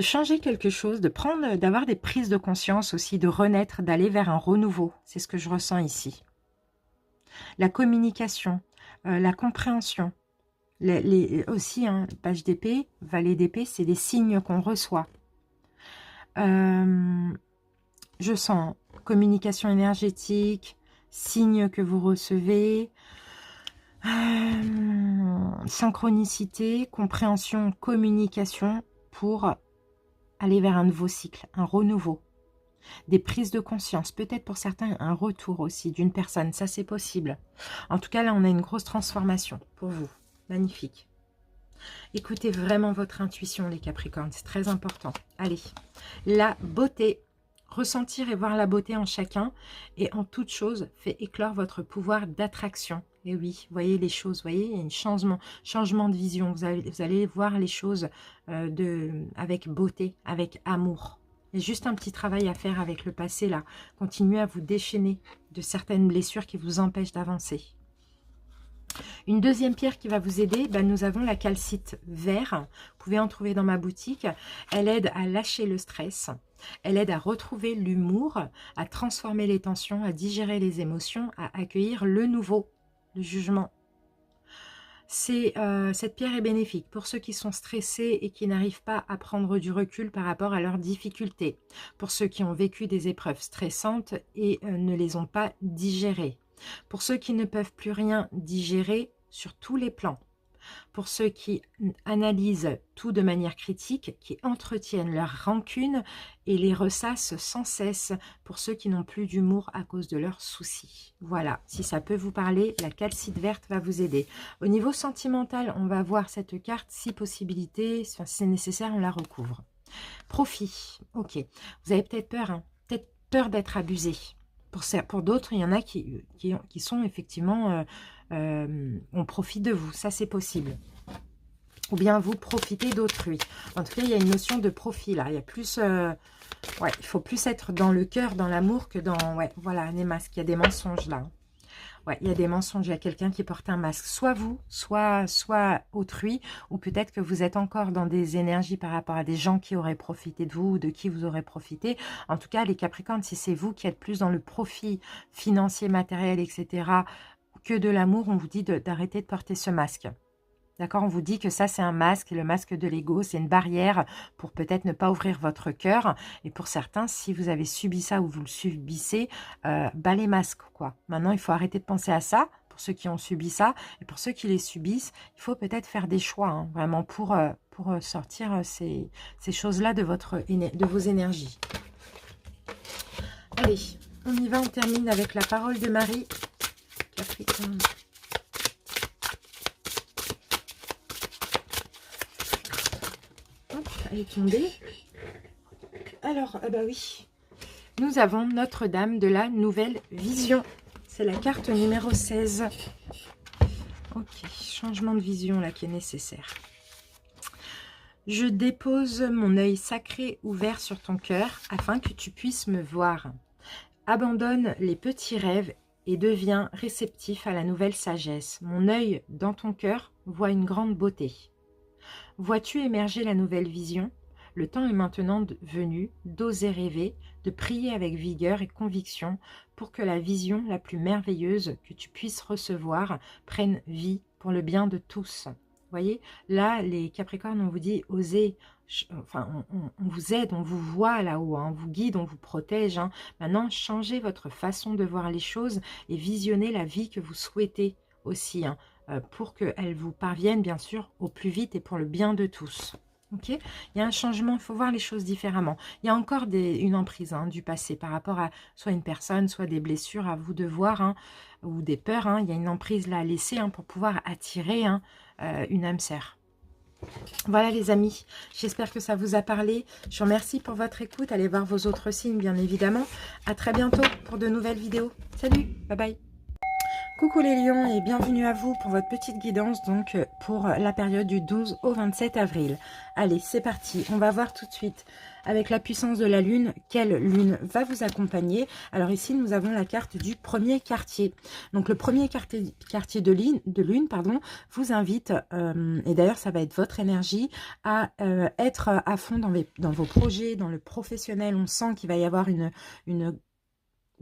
changer quelque chose, d'avoir des prises de conscience aussi, de renaître, d'aller vers un renouveau. C'est ce que je ressens ici. La communication, la compréhension. Aussi, hein, page d'épée, valet d'épée, c'est des signes qu'on reçoit. Je sens communication énergétique, signes que vous recevez, synchronicité, compréhension, communication pour aller vers un nouveau cycle, un renouveau. Des prises de conscience, peut-être pour certains un retour aussi d'une personne, ça c'est possible. En tout cas, là, on a une grosse transformation pour vous. Magnifique. Écoutez vraiment votre intuition, les Capricornes, c'est très important. Allez, la beauté. Ressentir et voir la beauté en chacun et en toute chose fait éclore votre pouvoir d'attraction. Et oui, voyez les choses, voyez, il y a un changement de vision. Vous allez voir les choses avec beauté, avec amour. Il y a juste un petit travail à faire avec le passé, là. Continuez à vous déchaîner de certaines blessures qui vous empêchent d'avancer. Une deuxième pierre qui va vous aider, nous avons la calcite vert. Vous pouvez en trouver dans ma boutique. Elle aide à lâcher le stress. Elle aide à retrouver l'humour, à transformer les tensions, à digérer les émotions, à accueillir le nouveau, le jugement. Cette pierre est bénéfique pour ceux qui sont stressés et qui n'arrivent pas à prendre du recul par rapport à leurs difficultés. Pour ceux qui ont vécu des épreuves stressantes et ne les ont pas digérées. Pour ceux qui ne peuvent plus rien digérer sur tous les plans. Pour ceux qui analysent tout de manière critique, qui entretiennent leur rancune et les ressassent sans cesse. Pour ceux qui n'ont plus d'humour à cause de leurs soucis. Voilà, si ça peut vous parler, la calcite verte va vous aider. Au niveau sentimental, on va voir cette carte, si possibilité, si c'est nécessaire, on la recouvre. Profit, ok. Vous avez peut-être peur, hein, peut-être peur d'être abusé. Pour d'autres, il y en a qui sont effectivement... on profite de vous, ça c'est possible. Ou bien vous profitez d'autrui. En tout cas, il y a une notion de profit là. Il y a plus... il faut plus être dans le cœur, dans l'amour que dans... Ouais, voilà, les masques, il y a des mensonges là. Ouais, il y a des mensonges, il y a quelqu'un qui porte un masque, soit vous, soit autrui, ou peut-être que vous êtes encore dans des énergies par rapport à des gens qui auraient profité de vous ou de qui vous aurez profité. En tout cas, les Capricornes, si c'est vous qui êtes plus dans le profit financier, matériel, etc., que de l'amour, on vous dit d'arrêter de porter ce masque. D'accord, on vous dit que ça, c'est un masque, le masque de l'ego, c'est une barrière pour peut-être ne pas ouvrir votre cœur. Et pour certains, si vous avez subi ça ou vous le subissez, bas les masques, quoi. Maintenant, il faut arrêter de penser à ça, pour ceux qui ont subi ça. Et pour ceux qui les subissent, il faut peut-être faire des choix, hein, vraiment, pour sortir ces choses-là de vos énergies. Allez, on y va, on termine avec la parole de Marie. Capricorne. Elle est tombée. Alors, ah bah oui, nous avons Notre-Dame de la Nouvelle Vision. C'est la carte numéro 16. Ok, changement de vision là qui est nécessaire. Je dépose mon œil sacré ouvert sur ton cœur afin que tu puisses me voir. Abandonne les petits rêves et deviens réceptif à la nouvelle sagesse. Mon œil dans ton cœur voit une grande beauté. Vois-tu émerger la nouvelle vision? Le temps est maintenant venu d'oser rêver, de prier avec vigueur et conviction pour que la vision la plus merveilleuse que tu puisses recevoir prenne vie pour le bien de tous. Vous voyez, là, les Capricornes, on vous dit, osez, enfin, on vous aide, on vous voit là-haut, hein, on vous guide, on vous protège. Hein. Maintenant, changez votre façon de voir les choses et visionnez la vie que vous souhaitez aussi, hein, pour qu'elle vous parvienne, bien sûr, au plus vite et pour le bien de tous. Okay, il y a un changement, il faut voir les choses différemment. Il y a encore une emprise, hein, du passé par rapport à soit une personne, soit des blessures à vous de voir, hein, ou des peurs. Hein. Il y a une emprise là à laisser, hein, pour pouvoir attirer, hein, une âme sœur. Voilà les amis, j'espère que ça vous a parlé. Je vous remercie pour votre écoute. Allez voir vos autres signes bien évidemment. À très bientôt pour de nouvelles vidéos. Salut, bye bye. Coucou les lions et bienvenue à vous pour votre petite guidance donc pour la période du 12 au 27 avril. Allez, c'est parti. On va voir tout de suite avec la puissance de la lune, quelle lune va vous accompagner. Alors ici, nous avons la carte du premier quartier. Donc le premier quartier de lune, pardon, vous invite, et d'ailleurs ça va être votre énergie, à être à fond dans vos projets, dans le professionnel. On sent qu'il va y avoir une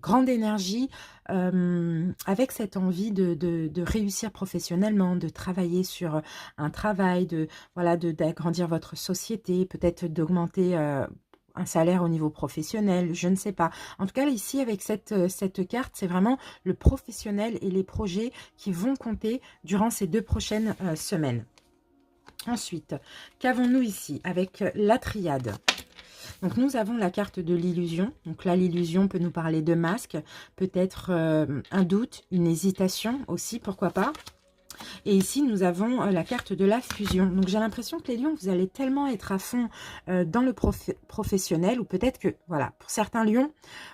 grande énergie, avec cette envie de réussir professionnellement, de travailler sur un travail, d'agrandir votre société, peut-être d'augmenter un salaire au niveau professionnel, je ne sais pas. En tout cas, ici, avec cette carte, c'est vraiment le professionnel et les projets qui vont compter durant ces 2 prochaines semaines. Ensuite, qu'avons-nous ici avec la triade ? Donc, nous avons la carte de l'illusion. Donc là, l'illusion peut nous parler de masque, peut-être un doute, une hésitation aussi, pourquoi pas. Et ici, nous avons la carte de la fusion. Donc, j'ai l'impression que les lions, vous allez tellement être à fond dans le professionnel, ou peut-être que, voilà, pour certains lions,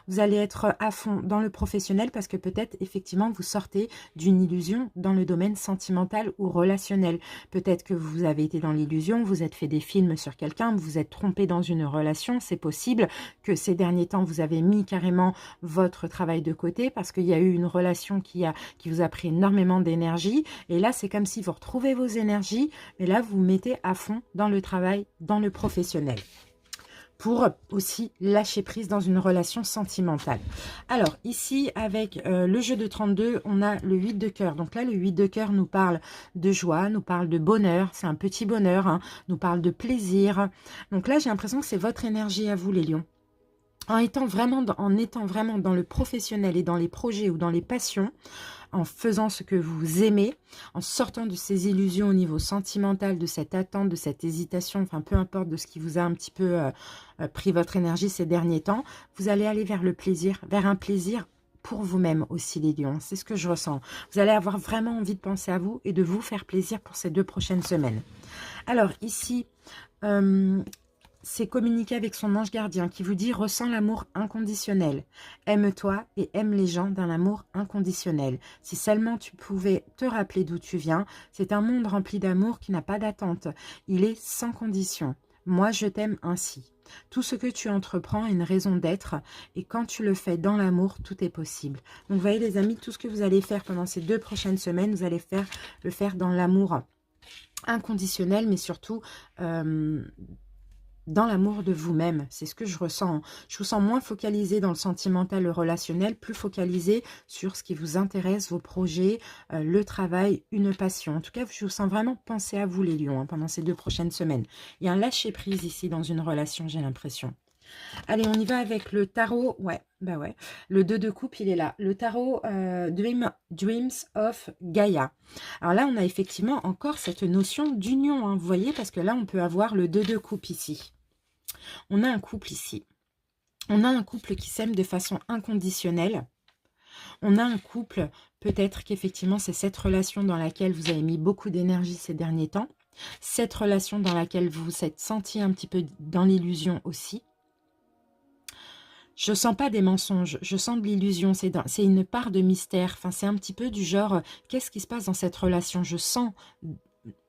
vous allez être à fond dans le professionnel parce que peut-être, effectivement, vous sortez d'une illusion dans le domaine sentimental ou relationnel. Peut-être que vous avez été dans l'illusion, vous êtes fait des films sur quelqu'un, vous êtes trompé dans une relation. C'est possible que ces derniers temps, vous avez mis carrément votre travail de côté parce qu'il y a eu une relation qui vous a pris énormément d'énergie. Et là, c'est comme si vous retrouvez vos énergies, mais là, vous mettez à fond dans le travail, dans le professionnel, pour aussi lâcher prise dans une relation sentimentale. Alors, ici, avec le jeu de 32, on a le 8 de cœur. Donc là, le 8 de cœur nous parle de joie, nous parle de bonheur. C'est un petit bonheur, hein, nous parle de plaisir. Donc là, j'ai l'impression que c'est votre énergie à vous, les lions. En étant vraiment dans le professionnel et dans les projets ou dans les passions, en faisant ce que vous aimez, en sortant de ces illusions au niveau sentimental, de cette attente, de cette hésitation, enfin peu importe de ce qui vous a un petit peu pris votre énergie ces derniers temps, vous allez aller vers le plaisir, vers un plaisir pour vous-même aussi les lions, c'est ce que je ressens. Vous allez avoir vraiment envie de penser à vous et de vous faire plaisir pour ces 2 prochaines semaines. Alors ici, c'est communiquer avec son ange gardien qui vous dit « Ressens l'amour inconditionnel. Aime-toi et aime les gens d'un amour inconditionnel. Si seulement tu pouvais te rappeler d'où tu viens, c'est un monde rempli d'amour qui n'a pas d'attente. Il est sans condition. Moi, je t'aime ainsi. » Tout ce que tu entreprends a une raison d'être et quand tu le fais dans l'amour, tout est possible. Donc, vous voyez les amis, tout ce que vous allez faire pendant ces 2 prochaines semaines, vous allez le faire dans l'amour inconditionnel, mais surtout dans l'amour de vous-même. C'est ce que je ressens. Je vous sens moins focalisé dans le sentimental, le relationnel, plus focalisé sur ce qui vous intéresse, vos projets, le travail, une passion. En tout cas, je vous sens vraiment penser à vous les lions hein, pendant ces 2 prochaines semaines. Il y a un lâcher-prise ici dans une relation, j'ai l'impression. Allez, on y va avec le tarot. Ouais, bah ouais. Le 2 de coupe, il est là. Le tarot Dreams of Gaia. Alors là, on a effectivement encore cette notion d'union. Hein, vous voyez, parce que là, on peut avoir le 2 de coupe ici. On a un couple ici. On a un couple qui s'aime de façon inconditionnelle. On a un couple, peut-être qu'effectivement, c'est cette relation dans laquelle vous avez mis beaucoup d'énergie ces derniers temps. Cette relation dans laquelle vous vous êtes senti un petit peu dans l'illusion aussi. Je sens pas des mensonges, je sens de l'illusion, c'est une part de mystère. Enfin, c'est un petit peu du genre, qu'est-ce qui se passe dans cette relation? Je sens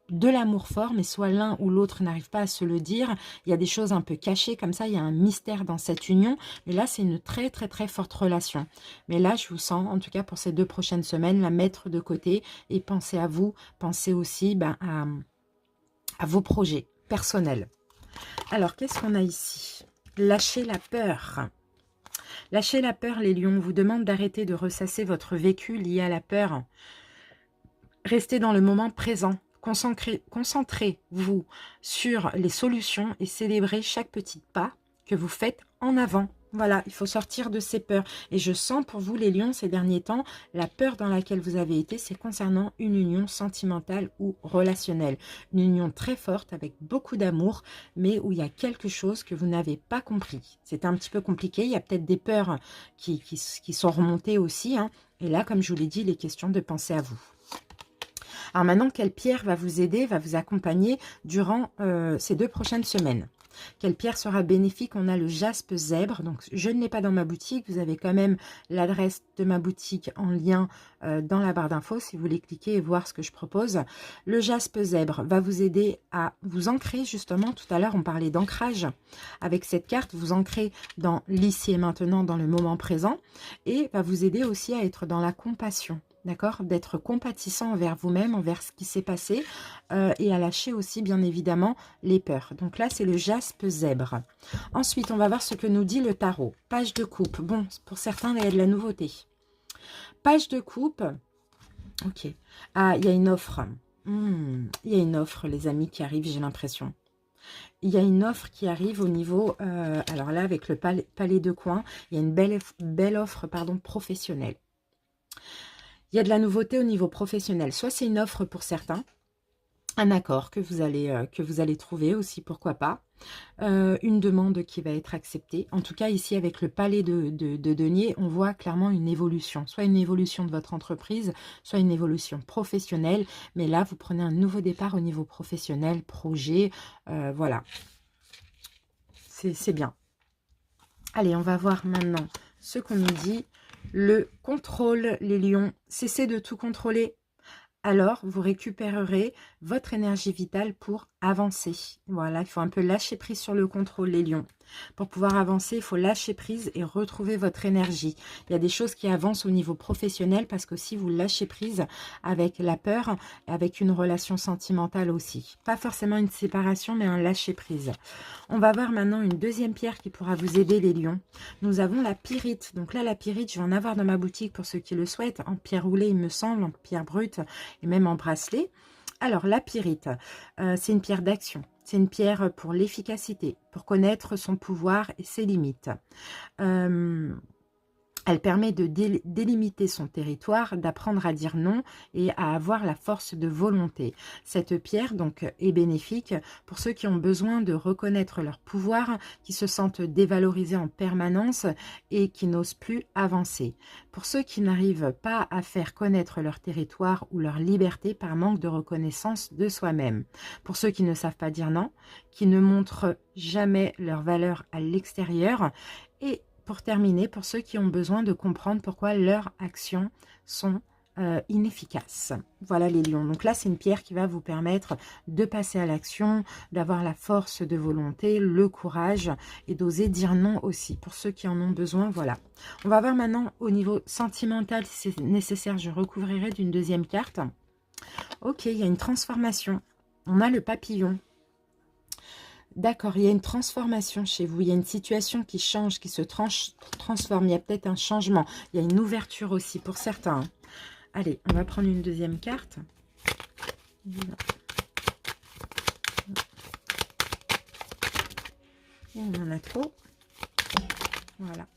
de l'amour fort, mais soit l'un ou l'autre n'arrive pas à se le dire. Il y a des choses un peu cachées comme ça, il y a un mystère dans cette union. Mais là, c'est une très très très forte relation. Mais là, je vous sens, en tout cas pour ces 2 prochaines semaines, la mettre de côté et pensez à vous, pensez aussi à vos projets personnels. Alors, qu'est-ce qu'on a ici? Lâchez la peur. Lâchez la peur, les lions. On vous demande d'arrêter de ressasser votre vécu lié à la peur. Restez dans le moment présent. Concentrez-vous sur les solutions et célébrez chaque petit pas que vous faites en avant. Voilà, il faut sortir de ces peurs. Et je sens pour vous, les lions, ces derniers temps, la peur dans laquelle vous avez été, c'est concernant une union sentimentale ou relationnelle. Une union très forte, avec beaucoup d'amour, mais où il y a quelque chose que vous n'avez pas compris. C'est un petit peu compliqué, il y a peut-être des peurs qui sont remontées aussi. Hein. Et là, comme je vous l'ai dit, il est question de penser à vous. Alors maintenant, quelle pierre va vous aider, va vous accompagner durant ces 2 prochaines semaines? Quelle pierre sera bénéfique? On a le jaspe zèbre. Donc, je ne l'ai pas dans ma boutique. Vous avez quand même l'adresse de ma boutique en lien dans la barre d'infos si vous voulez cliquer et voir ce que je propose. Le jaspe zèbre va vous aider à vous ancrer justement. Tout à l'heure, on parlait d'ancrage. Avec cette carte, vous ancrez dans l'ici et maintenant, dans le moment présent. Et va vous aider aussi à être dans la compassion. D'accord, d'être compatissant envers vous-même, envers ce qui s'est passé et à lâcher aussi bien évidemment les peurs. Donc là, c'est le jaspe zèbre. Ensuite, on va voir ce que nous dit le tarot. Page de coupe. Bon, pour certains, il y a de la nouveauté. Page de coupe. Ok. Ah, il y a une offre. Il y a une offre, les amis, qui arrive, j'ai l'impression. Il y a une offre qui arrive au niveau, alors là, avec le palais de coin, il y a une belle offre professionnelle. Il y a de la nouveauté au niveau professionnel. Soit c'est une offre pour certains, un accord que vous allez trouver aussi, pourquoi pas. Une demande qui va être acceptée. En tout cas, ici, avec le palais de denier, on voit clairement une évolution. Soit une évolution de votre entreprise, soit une évolution professionnelle. Mais là, vous prenez un nouveau départ au niveau professionnel, projet. Voilà. C'est bien. Allez, on va voir maintenant ce qu'on nous dit. Le contrôle, les lions. Cessez de tout contrôler. Alors, vous récupérerez votre énergie vitale pour avancer. Voilà, il faut un peu lâcher prise sur le contrôle, les lions. Pour pouvoir avancer, il faut lâcher prise et retrouver votre énergie. Il y a des choses qui avancent au niveau professionnel parce que si vous lâchez prise avec la peur, avec une relation sentimentale aussi. Pas forcément une séparation, mais un lâcher prise. On va voir maintenant une deuxième pierre qui pourra vous aider, les lions. Nous avons la pyrite. Donc là, la pyrite, je vais en avoir dans ma boutique pour ceux qui le souhaitent. En pierre roulée, il me semble, en pierre brute et même en bracelet. Alors, la pyrite, c'est une pierre d'action. C'est une pierre pour l'efficacité, pour connaître son pouvoir et ses limites. Elle permet de délimiter son territoire, d'apprendre à dire non et à avoir la force de volonté. Cette pierre donc est bénéfique pour ceux qui ont besoin de reconnaître leur pouvoir, qui se sentent dévalorisés en permanence et qui n'osent plus avancer. Pour ceux qui n'arrivent pas à faire connaître leur territoire ou leur liberté par manque de reconnaissance de soi-même. Pour ceux qui ne savent pas dire non, qui ne montrent jamais leur valeur à l'extérieur et pour terminer, pour ceux qui ont besoin de comprendre pourquoi leurs actions sont inefficace. Voilà les lions. Donc là, c'est une pierre qui va vous permettre de passer à l'action, d'avoir la force de volonté, le courage et d'oser dire non aussi. Pour ceux qui en ont besoin, voilà. On va voir maintenant au niveau sentimental, si c'est nécessaire, je recouvrirai d'une deuxième carte. Ok, il y a une transformation. On a le papillon. D'accord, il y a une transformation chez vous, il y a une situation qui change, qui se transforme, il y a peut-être un changement, il y a une ouverture aussi pour certains. Allez, on va prendre une deuxième carte. Et on en a trop. Voilà.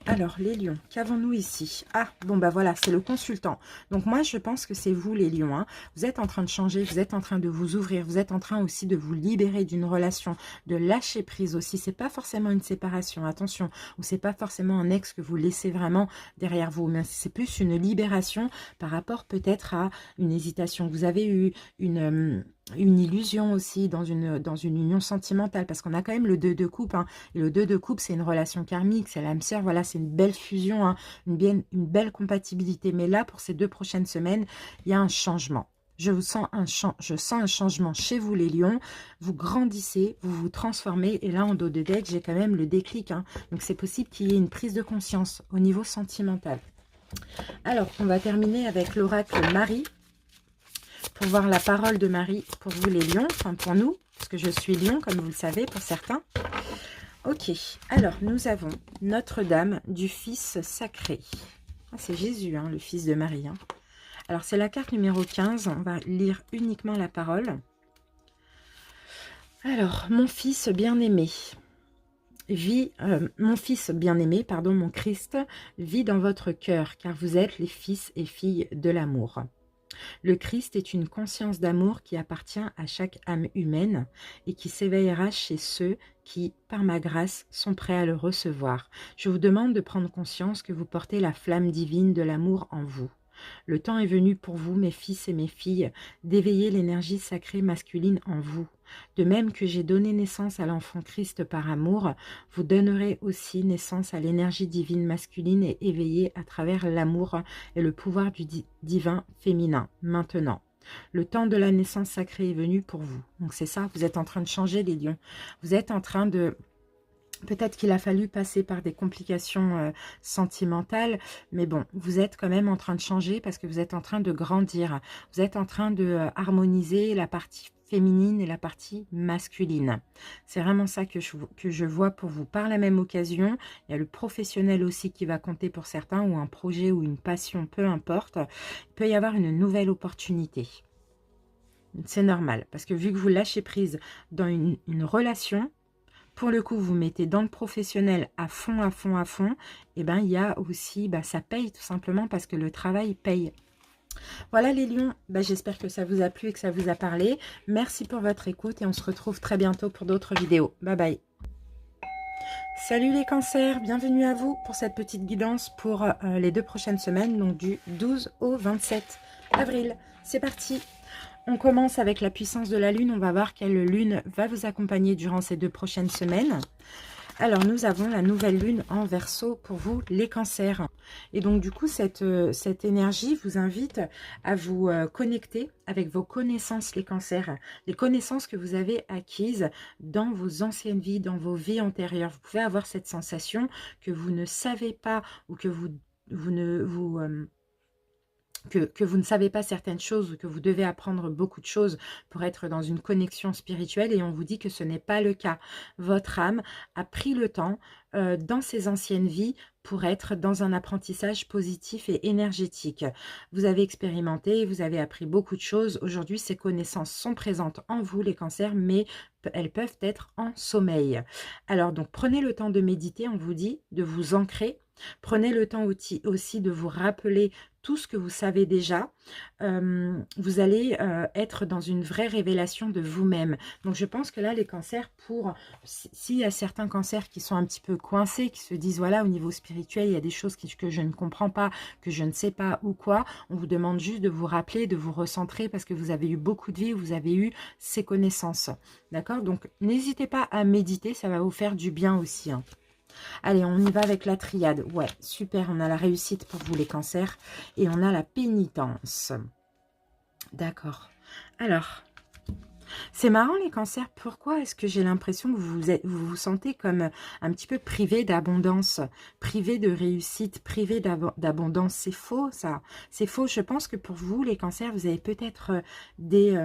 Alors, les lions, qu'avons-nous ici? Ah, bon, bah voilà, c'est le consultant. Donc, moi, je pense que c'est vous, les lions. Hein. Vous êtes en train de changer, vous êtes en train de vous ouvrir, vous êtes en train aussi de vous libérer d'une relation, de lâcher prise aussi. C'est pas forcément une séparation, attention, ou c'est pas forcément un ex que vous laissez vraiment derrière vous, mais c'est plus une libération par rapport peut-être à une hésitation que vous avez eue, une illusion aussi dans une union sentimentale, parce qu'on a quand même le 2 de coupe, hein, et le 2 de coupe, c'est une relation karmique, c'est l'âme sœur, voilà, c'est une belle fusion, hein, une belle compatibilité, mais là, pour ces 2 prochaines semaines, il y a un changement. Je sens un changement chez vous, les lions, vous grandissez, vous vous transformez, et là, en dos de deck, j'ai quand même le déclic, hein, donc c'est possible qu'il y ait une prise de conscience au niveau sentimental. Alors, on va terminer avec l'oracle Marie, pour voir la parole de Marie pour vous les lions, enfin pour nous, parce que je suis lion, comme vous le savez, pour certains. Ok, alors nous avons Notre-Dame du Fils sacré. Ah, c'est Jésus, hein, le fils de Marie. Hein. Alors c'est la carte numéro 15, on va lire uniquement la parole. Alors, mon fils bien-aimé, mon fils bien-aimé, pardon, mon Christ, vit dans votre cœur, car vous êtes les fils et filles de l'amour. Le Christ est une conscience d'amour qui appartient à chaque âme humaine et qui s'éveillera chez ceux qui, par ma grâce, sont prêts à le recevoir. Je vous demande de prendre conscience que vous portez la flamme divine de l'amour en vous. Le temps est venu pour vous, mes fils et mes filles, d'éveiller l'énergie sacrée masculine en vous. De même que j'ai donné naissance à l'enfant Christ par amour, vous donnerez aussi naissance à l'énergie divine masculine et éveillée à travers l'amour et le pouvoir du divin féminin, maintenant. Le temps de la naissance sacrée est venu pour vous. Donc c'est ça, vous êtes en train de changer les lions. Vous êtes en train de... Peut-être qu'il a fallu passer par des complications sentimentales, mais bon, vous êtes quand même en train de changer parce que vous êtes en train de grandir. Vous êtes en train de harmoniser la partie féminine et la partie masculine. C'est vraiment ça que je vois pour vous. Par la même occasion, il y a le professionnel aussi qui va compter pour certains, ou un projet ou une passion, peu importe. Il peut y avoir une nouvelle opportunité. C'est normal, parce que vu que vous lâchez prise dans une relation, pour le coup, vous mettez dans le professionnel à fond, à fond, à fond, et bien il y a aussi, ça paye tout simplement parce que le travail paye. Voilà les lions, j'espère que ça vous a plu et que ça vous a parlé. Merci pour votre écoute et on se retrouve très bientôt pour d'autres vidéos. Bye bye. Salut les cancers, bienvenue à vous pour cette petite guidance pour les 2 prochaines semaines, donc du 12 au 27 avril. C'est parti. On commence avec la puissance de la lune. On va voir quelle lune va vous accompagner durant ces 2 prochaines semaines. Alors, nous avons la nouvelle lune en Verseau pour vous, les cancers. Et donc, du coup, cette énergie vous invite à vous connecter avec vos connaissances, les cancers. Les connaissances que vous avez acquises dans vos anciennes vies, dans vos vies antérieures. Vous pouvez avoir cette sensation que vous ne savez pas ou que vous ne savez pas certaines choses ou que vous devez apprendre beaucoup de choses pour être dans une connexion spirituelle, et on vous dit que ce n'est pas le cas. Votre âme a pris le temps dans ses anciennes vies pour être dans un apprentissage positif et énergétique. Vous avez expérimenté, vous avez appris beaucoup de choses. Aujourd'hui, ces connaissances sont présentes en vous, les cancers, mais elles peuvent être en sommeil. Alors, donc, prenez le temps de méditer, on vous dit, de vous ancrer. Prenez le temps aussi de vous rappeler tout ce que vous savez déjà. Vous allez être dans une vraie révélation de vous-même. Donc je pense que là, les cancers, s'il y a certains cancers qui sont un petit peu coincés, qui se disent, voilà, au niveau spirituel, il y a des choses que je ne comprends pas, que je ne sais pas ou quoi, on vous demande juste de vous rappeler, de vous recentrer, parce que vous avez eu beaucoup de vie, vous avez eu ces connaissances. D'accord? Donc n'hésitez pas à méditer, ça va vous faire du bien aussi. Hein. Allez, on y va avec la triade. Ouais, super, on a la réussite pour vous les cancers. Et on a la pénitence. D'accord. Alors, c'est marrant les cancers. Pourquoi est-ce que j'ai l'impression que vous vous sentez comme un petit peu privé d'abondance, privé de réussite, privé d'abondance? C'est faux ça. C'est faux. Je pense que pour vous les cancers, vous avez peut-être des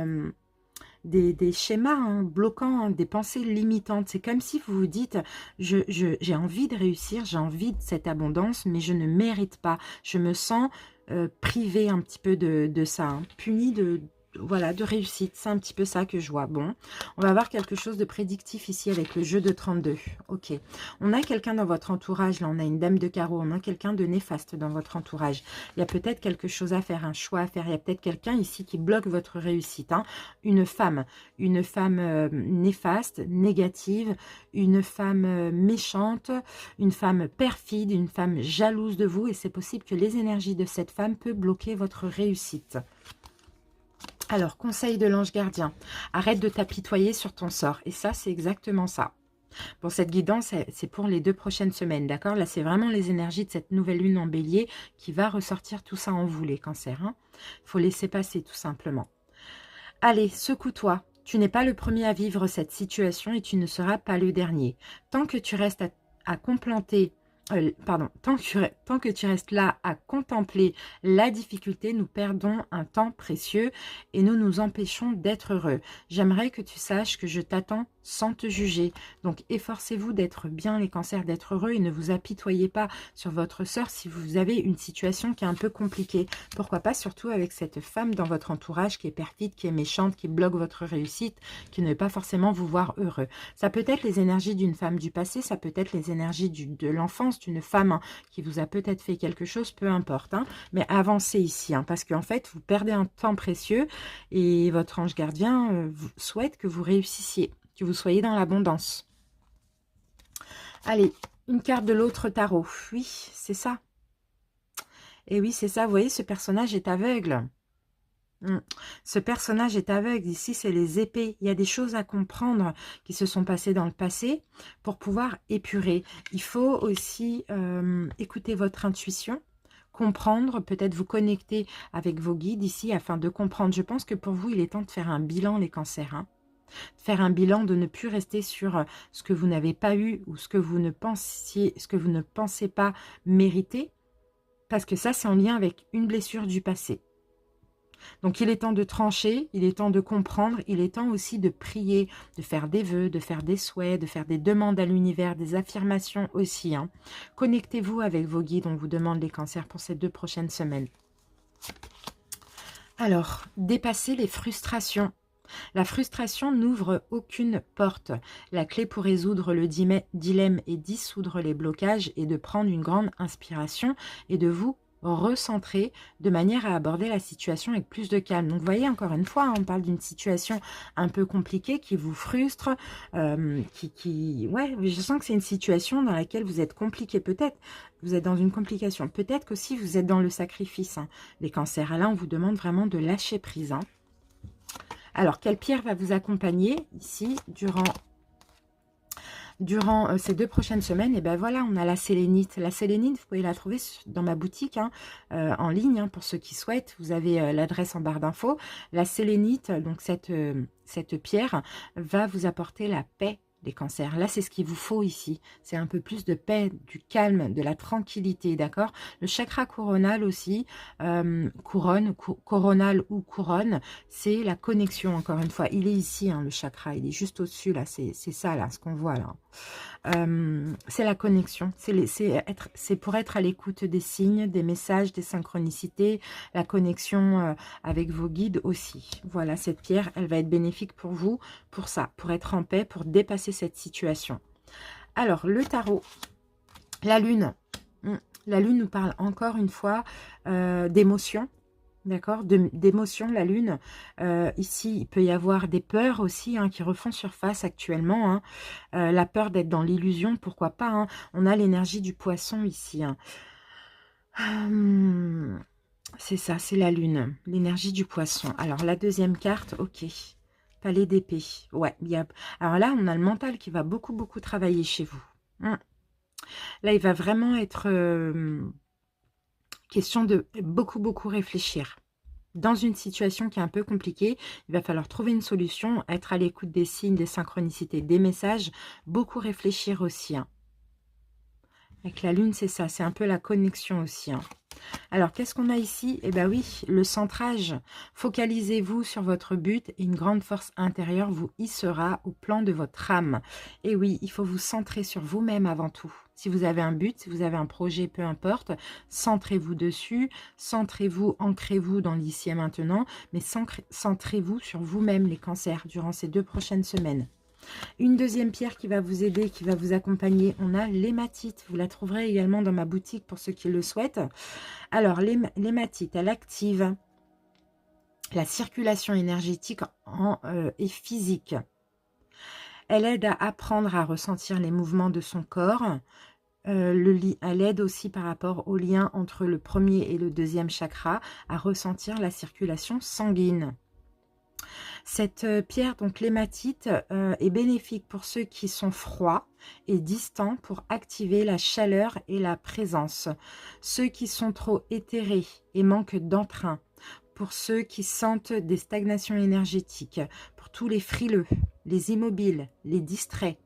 schémas bloquants, des pensées limitantes. C'est comme si vous vous dites, j'ai envie de réussir, j'ai envie de cette abondance, mais je ne mérite pas. Je me sens privé un petit peu de ça, puni voilà, de réussite. C'est un petit peu ça que je vois. Bon, on va avoir quelque chose de prédictif ici avec le jeu de 32. Ok, on a quelqu'un dans votre entourage, là on a une dame de carreau, on a quelqu'un de néfaste dans votre entourage. Il y a peut-être quelque chose à faire, un choix à faire. Il y a peut-être quelqu'un ici qui bloque votre réussite. Une femme néfaste, négative, une femme méchante, une femme perfide, une femme jalouse de vous. Et c'est possible que les énergies de cette femme peuvent bloquer votre réussite. Alors, conseil de l'ange gardien, arrête de t'apitoyer sur ton sort. Et ça, c'est exactement ça. Bon, cette guidance, c'est pour les 2 prochaines semaines, d'accord? Là, c'est vraiment les énergies de cette nouvelle lune en bélier qui va ressortir tout ça en vous, les cancers. Il faut laisser passer, tout simplement. Allez, secoue-toi. Tu n'es pas le premier à vivre cette situation et tu ne seras pas le dernier. Tant que tu restes à contempler... tant que tu restes là à contempler la difficulté, nous perdons un temps précieux et nous nous empêchons d'être heureux. J'aimerais que tu saches que je t'attends sans te juger. Donc, efforcez-vous d'être bien les cancers, d'être heureux et ne vous apitoyez pas sur votre sort si vous avez une situation qui est un peu compliquée. Pourquoi pas, surtout avec cette femme dans votre entourage qui est perfide, qui est méchante, qui bloque votre réussite, qui ne veut pas forcément vous voir heureux. Ça peut être les énergies d'une femme du passé, ça peut être les énergies de l'enfance, d'une femme qui vous a peut-être fait quelque chose, peu importe. Mais avancez ici, parce qu'en fait, vous perdez un temps précieux et votre ange gardien souhaite que vous réussissiez, que vous soyez dans l'abondance. Allez, une carte de l'autre tarot. Oui, c'est ça. Et oui, c'est ça. Vous voyez, ce personnage est aveugle. Ce personnage est aveugle. Ici, c'est les épées. Il y a des choses à comprendre qui se sont passées dans le passé pour pouvoir épurer. Il faut aussi écouter votre intuition, comprendre, peut-être vous connecter avec vos guides ici afin de comprendre. Je pense que pour vous, il est temps de faire un bilan, les cancers. Faire un bilan, de ne plus rester sur ce que vous n'avez pas eu ou ce que vous ne pensez pas mériter, parce que ça, c'est en lien avec une blessure du passé. Donc, il est temps de trancher, il est temps de comprendre, il est temps aussi de prier, de faire des vœux, de faire des souhaits, de faire des demandes à l'univers, des affirmations aussi. Connectez-vous avec vos guides, on vous demande les cancers pour ces 2 prochaines semaines. Alors, dépasser les frustrations. La frustration n'ouvre aucune porte. La clé pour résoudre le dilemme et dissoudre les blocages est de prendre une grande inspiration et de vous recentrer de manière à aborder la situation avec plus de calme. Donc, vous voyez, encore une fois, on parle d'une situation un peu compliquée qui vous frustre, ouais, je sens que c'est une situation dans laquelle vous êtes compliqué. Peut-être vous êtes dans une complication. Peut-être qu'aussi vous êtes dans le sacrifice. Les cancers, là, on vous demande vraiment de lâcher prise. Alors, quelle pierre va vous accompagner ici durant ces 2 prochaines semaines? Et ben voilà, on a la sélénite. La sélénite, vous pouvez la trouver dans ma boutique en ligne, pour ceux qui souhaitent. Vous avez l'adresse en barre d'infos. La sélénite, donc cette pierre, va vous apporter la paix. Les cancers, là c'est ce qu'il vous faut ici, c'est un peu plus de paix, du calme, de la tranquillité, d'accord? Le chakra coronal aussi, coronal ou couronne, c'est la connexion, encore une fois, il est ici, le chakra, il est juste au-dessus, là, c'est ça, là, ce qu'on voit, là. C'est la connexion, c'est pour être à l'écoute des signes, des messages, des synchronicités, la connexion avec vos guides aussi. Voilà, cette pierre, elle va être bénéfique pour vous, pour ça, pour être en paix, pour dépasser cette situation. Alors, le tarot, la lune. La lune nous parle encore une fois d'émotions. D'accord, d'émotions, la lune. Ici, il peut y avoir des peurs aussi qui refont surface actuellement. La peur d'être dans l'illusion, pourquoi pas. On a l'énergie du poisson ici. C'est ça, c'est la lune. L'énergie du poisson. Alors, la deuxième carte, ok. Palais d'épée. Ouais, alors là, on a le mental qui va beaucoup, beaucoup travailler chez vous. Là, il va vraiment être question de beaucoup réfléchir. Dans une situation qui est un peu compliquée, il va falloir trouver une solution, être à l'écoute des signes, des synchronicités, des messages, beaucoup réfléchir aussi, hein. Avec la lune, c'est ça, c'est un peu la connexion aussi, hein. Alors, qu'est-ce qu'on a ici? Eh bien oui, le centrage. Focalisez-vous sur votre but et une grande force intérieure vous hissera au plan de votre âme. Et oui, il faut vous centrer sur vous-même avant tout. Si vous avez un but, si vous avez un projet, peu importe, centrez-vous dessus, centrez-vous, ancrez-vous dans l'ici et maintenant, mais centrez-vous sur vous-même, les cancers, durant ces 2 prochaines semaines. Une deuxième pierre qui va vous aider, qui va vous accompagner, on a l'hématite. Vous la trouverez également dans ma boutique pour ceux qui le souhaitent. Alors, l'hématite, elle active la circulation énergétique et physique. Elle aide à apprendre à ressentir les mouvements de son corps. Elle aide aussi par rapport au lien entre le premier et le deuxième chakra à ressentir la circulation sanguine. Cette pierre, donc l'hématite, est bénéfique pour ceux qui sont froids et distants pour activer la chaleur et la présence. Ceux qui sont trop éthérés et manquent d'entrain. Pour ceux qui sentent des stagnations énergétiques. Pour tous les frileux, les immobiles, les distraits.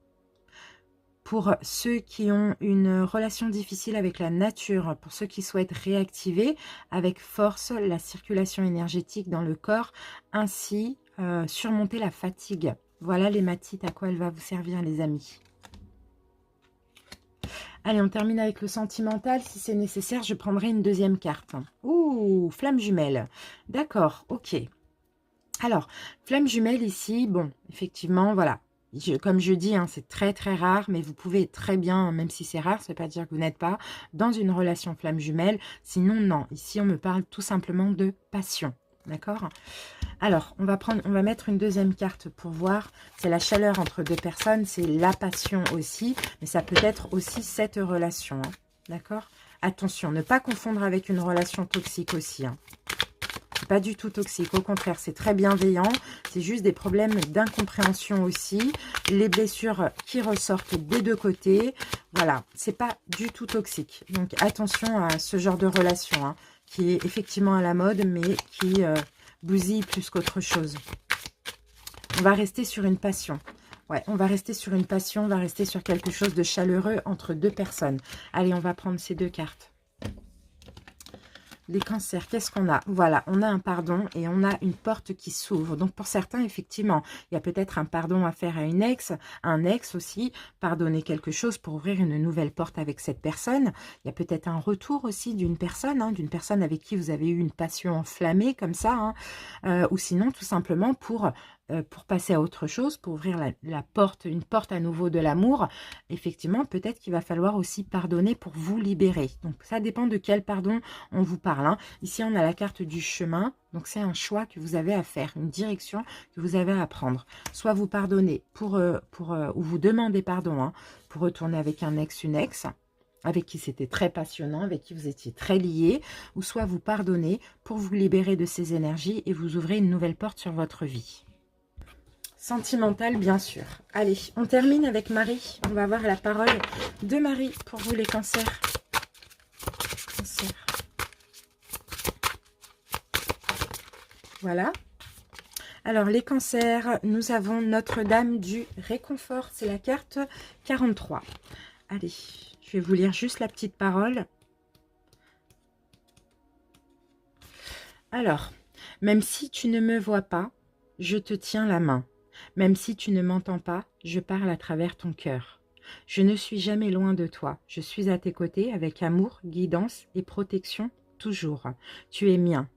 Pour ceux qui ont une relation difficile avec la nature, pour ceux qui souhaitent réactiver avec force la circulation énergétique dans le corps, ainsi surmonter la fatigue. Voilà l'hématite, à quoi elle va vous servir, les amis. Allez, on termine avec le sentimental. Si c'est nécessaire, je prendrai une deuxième carte. Ouh, flamme jumelle. D'accord, ok. Alors, flamme jumelle ici, bon, effectivement, voilà. Comme je dis, hein, c'est très rare, mais vous pouvez très bien, même si c'est rare, ça ne veut pas dire que vous n'êtes pas dans une relation flamme jumelle. Sinon, non. Ici, on me parle tout simplement de passion. D'accord? Alors, on va mettre une deuxième carte pour voir. C'est la chaleur entre deux personnes, c'est la passion aussi, mais ça peut être aussi cette relation. Hein. D'accord? Attention, ne pas confondre avec une relation toxique aussi. Hein. C'est pas du tout toxique, au contraire, c'est très bienveillant. C'est juste des problèmes d'incompréhension aussi. Les blessures qui ressortent des deux côtés. Voilà, c'est pas du tout toxique. Donc, attention à ce genre de relation, hein, qui est effectivement à la mode, mais qui bousille plus qu'autre chose. On va rester sur une passion. Ouais, on va rester sur une passion, on va rester sur quelque chose de chaleureux entre deux personnes. Allez, on va prendre ces deux cartes. Les cancers, qu'est-ce qu'on a? Voilà, on a un pardon et on a une porte qui s'ouvre. Donc, pour certains, effectivement, il y a peut-être un pardon à faire à une ex, un ex aussi, pardonner quelque chose pour ouvrir une nouvelle porte avec cette personne. Il y a peut-être un retour aussi d'une personne avec qui vous avez eu une passion enflammée comme ça, hein, ou sinon, tout simplement pour passer à autre chose, pour ouvrir la porte, une porte à nouveau de l'amour. Effectivement, peut-être qu'il va falloir aussi pardonner pour vous libérer. Donc, ça dépend de quel pardon on vous parle. Hein. Ici, on a la carte du chemin. Donc, c'est un choix que vous avez à faire, une direction que vous avez à prendre. Soit vous pardonnez ou vous demandez pardon, hein, pour retourner avec un ex, une ex, avec qui c'était très passionnant, avec qui vous étiez très liés, ou soit vous pardonnez pour vous libérer de ces énergies et vous ouvrez une nouvelle porte sur votre vie. Sentimental, bien sûr. Allez, on termine avec Marie. On va voir la parole de Marie pour vous, les cancers. Cancer. Voilà. Alors, les cancers, nous avons Notre-Dame du Réconfort. C'est la carte 43. Allez, je vais vous lire juste la petite parole. Alors, même si tu ne me vois pas, je te tiens la main. Même si tu ne m'entends pas, je parle à travers ton cœur. Je ne suis jamais loin de toi. Je suis à tes côtés avec amour, guidance et protection toujours. Tu es mien.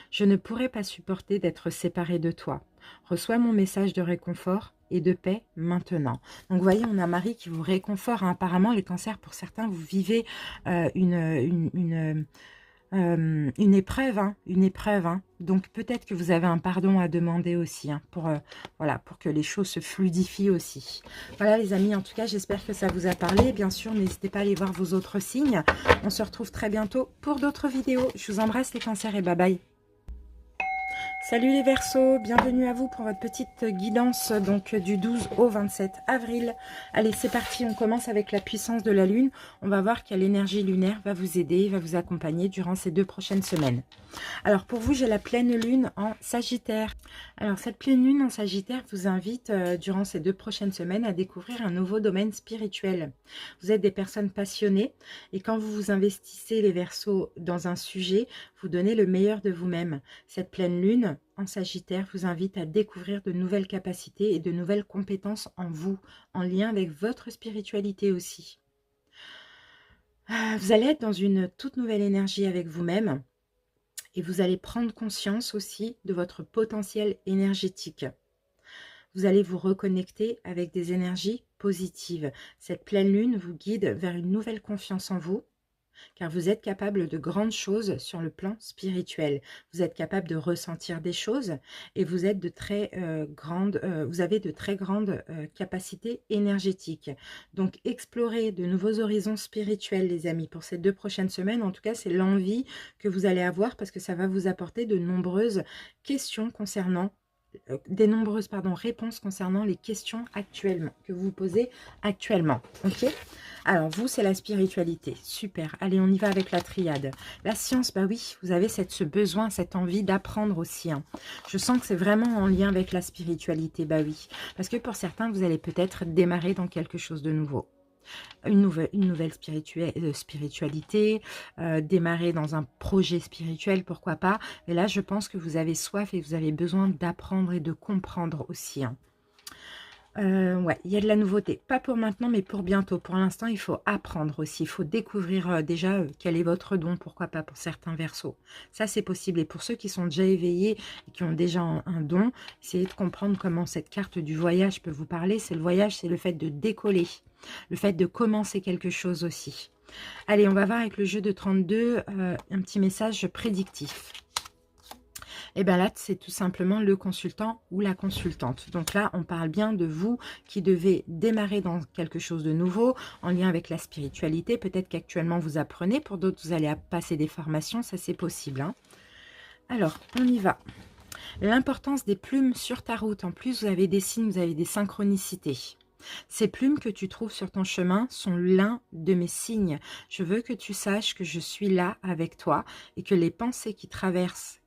Je ne pourrais pas supporter d'être séparée de toi. Reçois mon message de réconfort et de paix maintenant. Donc, vous voyez, on a Marie qui vous réconfort. Hein. Apparemment, les cancers, pour certains, vous vivez une épreuve, hein, hein. Donc peut-être que vous avez un pardon à demander aussi, hein, pour que les choses se fluidifient aussi. Voilà les amis, en tout cas j'espère que ça vous a parlé. Bien sûr, n'hésitez pas à aller voir vos autres signes. On se retrouve très bientôt pour d'autres vidéos. Je vous embrasse les cancers et bye bye. Salut les Verseaux, bienvenue à vous pour votre petite guidance donc du 12 au 27 avril. Allez, c'est parti, on commence avec la puissance de la Lune. On va voir quelle énergie lunaire va vous aider, va vous accompagner durant ces 2 prochaines semaines. Alors pour vous, j'ai la pleine Lune en Sagittaire. Alors cette pleine Lune en Sagittaire vous invite durant ces 2 prochaines semaines à découvrir un nouveau domaine spirituel. Vous êtes des personnes passionnées et quand vous vous investissez les Verseaux dans un sujet, vous donnez le meilleur de vous-même. Cette pleine Lune en Sagittaire vous invite à découvrir de nouvelles capacités et de nouvelles compétences en vous, en lien avec votre spiritualité aussi. Vous allez être dans une toute nouvelle énergie avec vous-même et vous allez prendre conscience aussi de votre potentiel énergétique. Vous allez vous reconnecter avec des énergies positives. Cette pleine lune vous guide vers une nouvelle confiance en vous, car vous êtes capable de grandes choses sur le plan spirituel. Vous êtes capable de ressentir des choses et vous êtes de très vous avez de très grandes capacités énergétiques. Donc explorez de nouveaux horizons spirituels les amis pour ces 2 prochaines semaines. En tout cas, c'est l'envie que vous allez avoir parce que ça va vous apporter de nombreuses questions concernant réponses concernant les questions actuellement que vous vous posez actuellement. Ok, alors vous c'est la spiritualité, super. Allez, on y va avec la triade. La science, bah oui, vous avez ce besoin, cette envie d'apprendre aussi, hein. Je sens que c'est vraiment en lien avec la spiritualité, bah oui, parce que pour certains vous allez peut-être démarrer dans quelque chose de nouveau. Une nouvelle spiritualité, démarrer dans un projet spirituel, pourquoi pas. Mais là, je pense que vous avez soif et vous avez besoin d'apprendre et de comprendre aussi, hein. Ouais, il y a de la nouveauté. Pas pour maintenant, mais pour bientôt. Pour l'instant, il faut apprendre aussi. Il faut découvrir déjà quel est votre don, pourquoi pas pour certains Verseaux. Ça, c'est possible. Et pour ceux qui sont déjà éveillés et qui ont déjà un don, essayez de comprendre comment cette carte du voyage peut vous parler. C'est le voyage, c'est le fait de décoller, le fait de commencer quelque chose aussi. Allez, on va voir avec le jeu de 32 un petit message prédictif. Et bien là, c'est tout simplement le consultant ou la consultante. Donc là, on parle bien de vous qui devez démarrer dans quelque chose de nouveau, en lien avec la spiritualité. Peut-être qu'actuellement, vous apprenez. Pour d'autres, vous allez passer des formations. Ça, c'est possible, hein. Alors, on y va. L'importance des plumes sur ta route. En plus, vous avez des signes, vous avez des synchronicités. Ces plumes que tu trouves sur ton chemin sont l'un de mes signes. Je veux que tu saches que je suis là avec toi et que les pensées qui traversent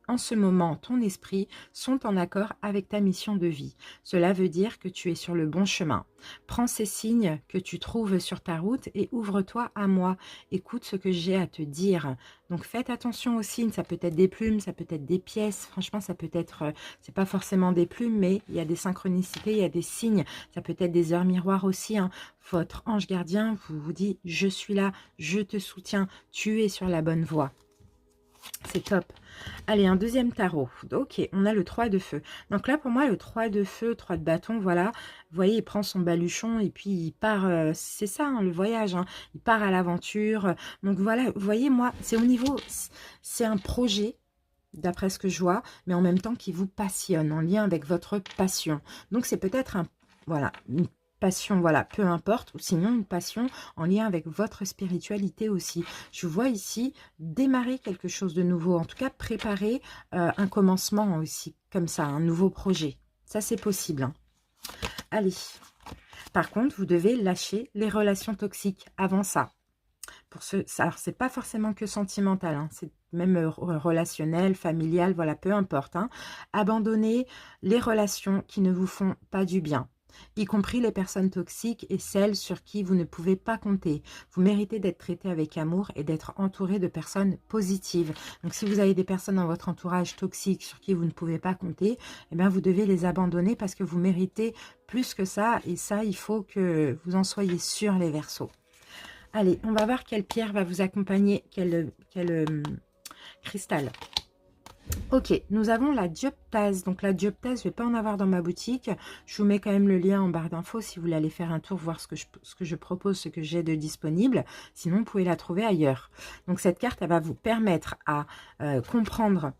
en ce moment ton esprit sont en accord avec ta mission de vie. Cela veut dire que tu es sur le bon chemin. Prends ces signes que tu trouves sur ta route et ouvre-toi à moi. Écoute ce que j'ai à te dire. Donc faites attention aux signes, ça peut être des plumes, ça peut être des pièces, franchement ça peut être, c'est pas forcément des plumes, mais il y a des synchronicités, il y a des signes, ça peut être des heures miroirs aussi, hein. Votre ange gardien vous dit « je suis là, je te soutiens, tu es sur la bonne voie ». C'est top. Allez, un deuxième tarot. Ok, on a le 3 de feu. Donc là, pour moi, le 3 de feu, 3 de bâton, voilà. Vous voyez, il prend son baluchon et puis il part. C'est ça, hein, le voyage, hein. Il part à l'aventure. Donc voilà, vous voyez, moi, c'est au niveau... C'est un projet, d'après ce que je vois, mais en même temps qui vous passionne, en lien avec votre passion. Donc c'est peut-être voilà, une passion, voilà, peu importe, ou sinon une passion en lien avec votre spiritualité aussi. Je vois ici démarrer quelque chose de nouveau, en tout cas préparer un commencement aussi, comme ça, un nouveau projet. Ça, c'est possible, hein. Allez, par contre, vous devez lâcher les relations toxiques avant ça. Pour alors, c'est pas forcément que sentimental, hein, c'est même relationnel, familial, voilà, peu importe, hein. Abandonnez les relations qui ne vous font pas du bien, y compris les personnes toxiques et celles sur qui vous ne pouvez pas compter. Vous méritez d'être traité avec amour et d'être entouré de personnes positives. Donc si vous avez des personnes dans votre entourage toxique sur qui vous ne pouvez pas compter, eh bien vous devez les abandonner parce que vous méritez plus que ça. Et ça, il faut que vous en soyez sûrs, les Verseaux. Allez, on va voir quelle pierre va vous accompagner, quel cristal. Ok, nous avons la dioptase. Donc la dioptase, je ne vais pas en avoir dans ma boutique. Je vous mets quand même le lien en barre d'infos si vous voulez aller faire un tour, voir ce que je propose, ce que j'ai de disponible. Sinon, vous pouvez la trouver ailleurs. Donc cette carte, elle va vous permettre à comprendre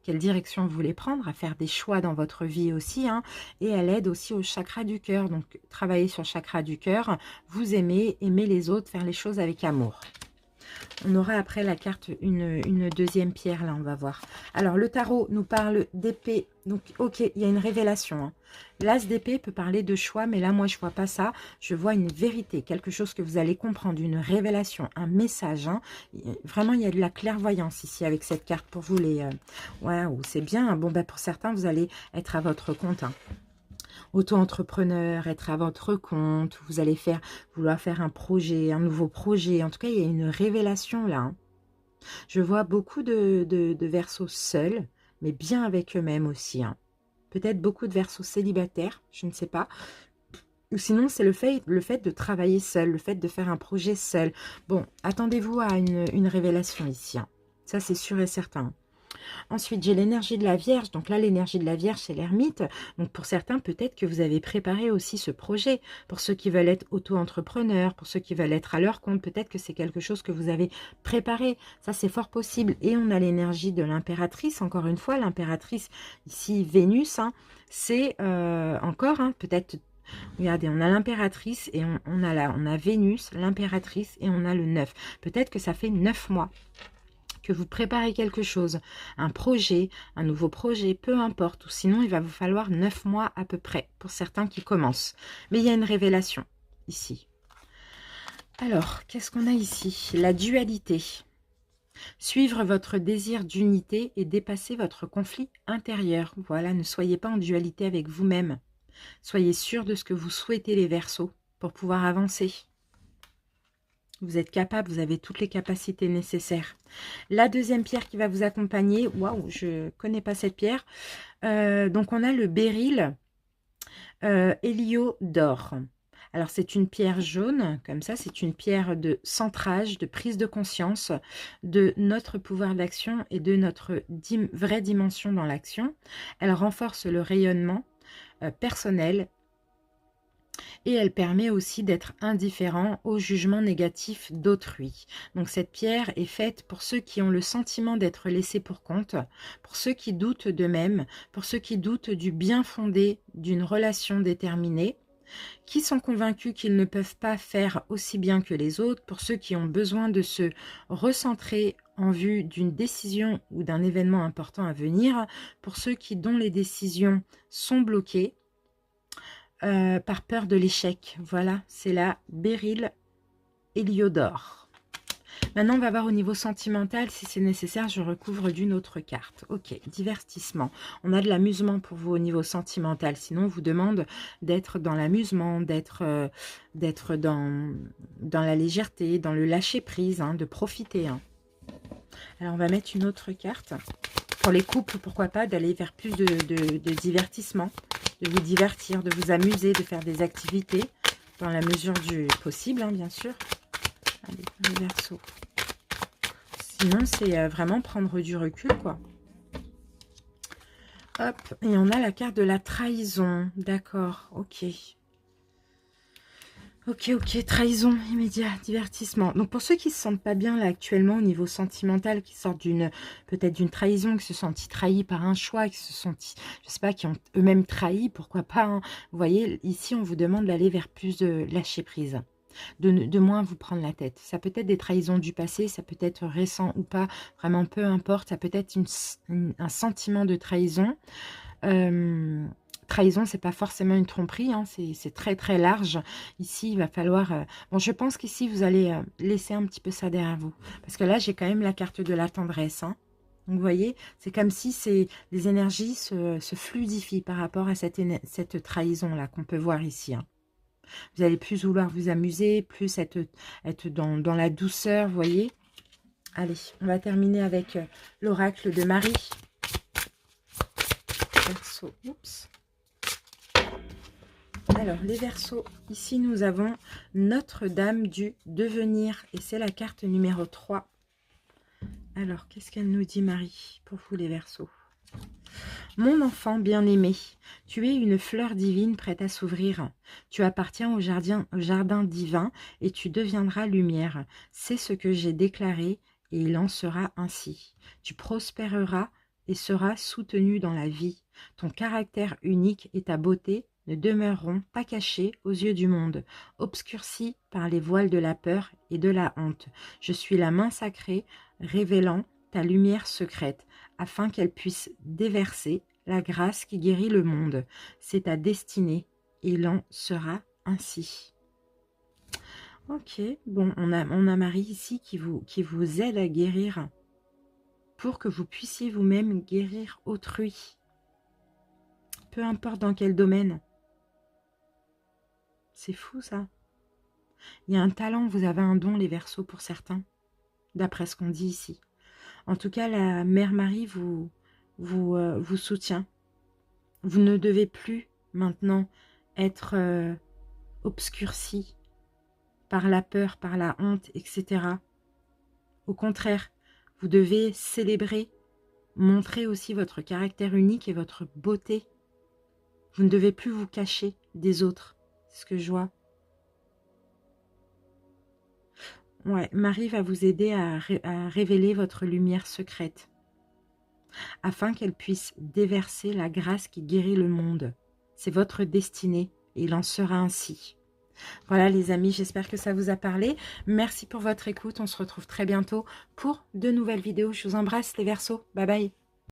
quelle direction vous voulez prendre, à faire des choix dans votre vie aussi, hein, et elle aide aussi au chakra du cœur. Donc, travailler sur le chakra du cœur, vous aimer les autres, faire les choses avec amour. On aura après la carte, une deuxième pierre, là, on va voir. Alors, le tarot nous parle d'épée. Donc, ok, il y a une révélation. Hein. L'as d'épée peut parler de choix, mais là, moi, je vois pas ça. Je vois une vérité, quelque chose que vous allez comprendre, une révélation, un message. Hein. Vraiment, il y a de la clairvoyance ici avec cette carte pour vous. Waouh, c'est bien. Hein. Bon, ben, pour certains, vous allez être à votre compte. Hein. Auto-entrepreneur, être à votre compte, vous allez vouloir faire un projet, un nouveau projet. En tout cas, il y a une révélation là. Hein. Je vois beaucoup de Verseaux seuls, mais bien avec eux-mêmes aussi. Hein. Peut-être beaucoup de Verseaux célibataires, je ne sais pas. Ou sinon, c'est le fait de travailler seul, le fait de faire un projet seul. Bon, attendez-vous à une révélation ici. Hein. Ça, c'est sûr et certain. Ensuite, j'ai l'énergie de la Vierge. Donc là, l'énergie de la Vierge, c'est l'ermite. Donc pour certains, peut-être que vous avez préparé aussi ce projet. Pour ceux qui veulent être auto-entrepreneurs, pour ceux qui veulent être à leur compte, peut-être que c'est quelque chose que vous avez préparé. Ça, c'est fort possible. Et on a l'énergie de l'impératrice. Encore une fois, l'impératrice, ici, Vénus, hein, c'est encore, hein, peut-être... Regardez, on a l'impératrice et on a Vénus, l'impératrice et on a le 9. Peut-être que ça fait 9 mois que vous préparez quelque chose, un projet, un nouveau projet, peu importe, ou sinon il va vous falloir 9 mois à peu près, pour certains qui commencent. Mais il y a une révélation, ici. Alors, qu'est-ce qu'on a ici? La dualité. Suivre votre désir d'unité et dépasser votre conflit intérieur. Voilà, ne soyez pas en dualité avec vous-même. Soyez sûr de ce que vous souhaitez les Verseaux pour pouvoir avancer. Vous êtes capable, vous avez toutes les capacités nécessaires. La deuxième pierre qui va vous accompagner, waouh, je ne connais pas cette pierre. Donc on a le béryl Héliodore. Alors c'est une pierre jaune, comme ça, c'est une pierre de centrage, de prise de conscience de notre pouvoir d'action et de notre vraie dimension dans l'action. Elle renforce le rayonnement personnel. Et elle permet aussi d'être indifférent au jugement négatif d'autrui. Donc cette pierre est faite pour ceux qui ont le sentiment d'être laissés pour compte, pour ceux qui doutent d'eux-mêmes, pour ceux qui doutent du bien fondé d'une relation déterminée, qui sont convaincus qu'ils ne peuvent pas faire aussi bien que les autres, pour ceux qui ont besoin de se recentrer en vue d'une décision ou d'un événement important à venir, pour ceux dont les décisions sont bloquées, par peur de l'échec. Voilà, c'est la béryl Héliodore. Maintenant, on va voir au niveau sentimental. Si c'est nécessaire, je recouvre d'une autre carte. Ok, divertissement. On a de l'amusement pour vous au niveau sentimental. Sinon, on vous demande d'être dans l'amusement, d'être dans la légèreté, dans le lâcher-prise, hein, de profiter. Hein. Alors, on va mettre une autre carte. Pour les couples, pourquoi pas, d'aller vers plus de divertissement, de vous divertir, de vous amuser, de faire des activités dans la mesure du possible, hein, bien sûr. Allez, les Verseaux. Sinon, c'est vraiment prendre du recul, quoi. Hop, et on a la carte de la trahison. D'accord, ok. Ok, trahison immédiat, divertissement. Donc pour ceux qui se sentent pas bien là actuellement au niveau sentimental, qui sortent peut-être d'une trahison, qui se sentent trahis par un choix, qui se sentent, je sais pas, qui ont eux-mêmes trahi, pourquoi pas. Hein. Vous voyez, ici on vous demande d'aller vers plus de lâcher prise, de moins vous prendre la tête. Ça peut être des trahisons du passé, ça peut être récent ou pas, vraiment peu importe. Ça peut être un sentiment de trahison. Trahison, c'est pas forcément une tromperie, hein, c'est très très large. Ici, il va falloir... bon, je pense qu'ici, vous allez laisser un petit peu ça derrière vous. Parce que là, j'ai quand même la carte de la tendresse. Hein. Donc, vous voyez, c'est comme si les énergies se fluidifient par rapport à cette trahison-là qu'on peut voir ici. Hein. Vous allez plus vouloir vous amuser, plus être dans la douceur, vous voyez. Allez, on va terminer avec l'oracle de Marie. Verseau, oups. Alors, les Verseaux, ici nous avons Notre-Dame du devenir et c'est la carte numéro 3. Alors, qu'est-ce qu'elle nous dit, Marie, pour vous les Verseaux? Mon enfant bien-aimé, tu es une fleur divine prête à s'ouvrir. Tu appartiens au jardin divin et tu deviendras lumière. C'est ce que j'ai déclaré et il en sera ainsi. Tu prospéreras et seras soutenu dans la vie. Ton caractère unique et ta beauté ne demeureront pas cachés aux yeux du monde, obscurcis par les voiles de la peur et de la honte. Je suis la main sacrée, révélant ta lumière secrète, afin qu'elle puisse déverser la grâce qui guérit le monde. C'est ta destinée, et il en sera ainsi. Ok, bon, on a Marie ici qui vous aide à guérir, pour que vous puissiez vous-même guérir autrui. Peu importe dans quel domaine. C'est fou ça. Il y a un talent, vous avez un don les Verseaux pour certains, d'après ce qu'on dit ici. En tout cas, la Mère Marie vous soutient. Vous ne devez plus maintenant être obscurci par la peur, par la honte, etc. Au contraire, vous devez célébrer, montrer aussi votre caractère unique et votre beauté. Vous ne devez plus vous cacher des autres. C'est ce que je vois. Ouais, Marie va vous aider à révéler votre lumière secrète, afin qu'elle puisse déverser la grâce qui guérit le monde. C'est votre destinée, et il en sera ainsi. Voilà les amis, j'espère que ça vous a parlé. Merci pour votre écoute, on se retrouve très bientôt pour de nouvelles vidéos. Je vous embrasse les Verseaux, bye bye.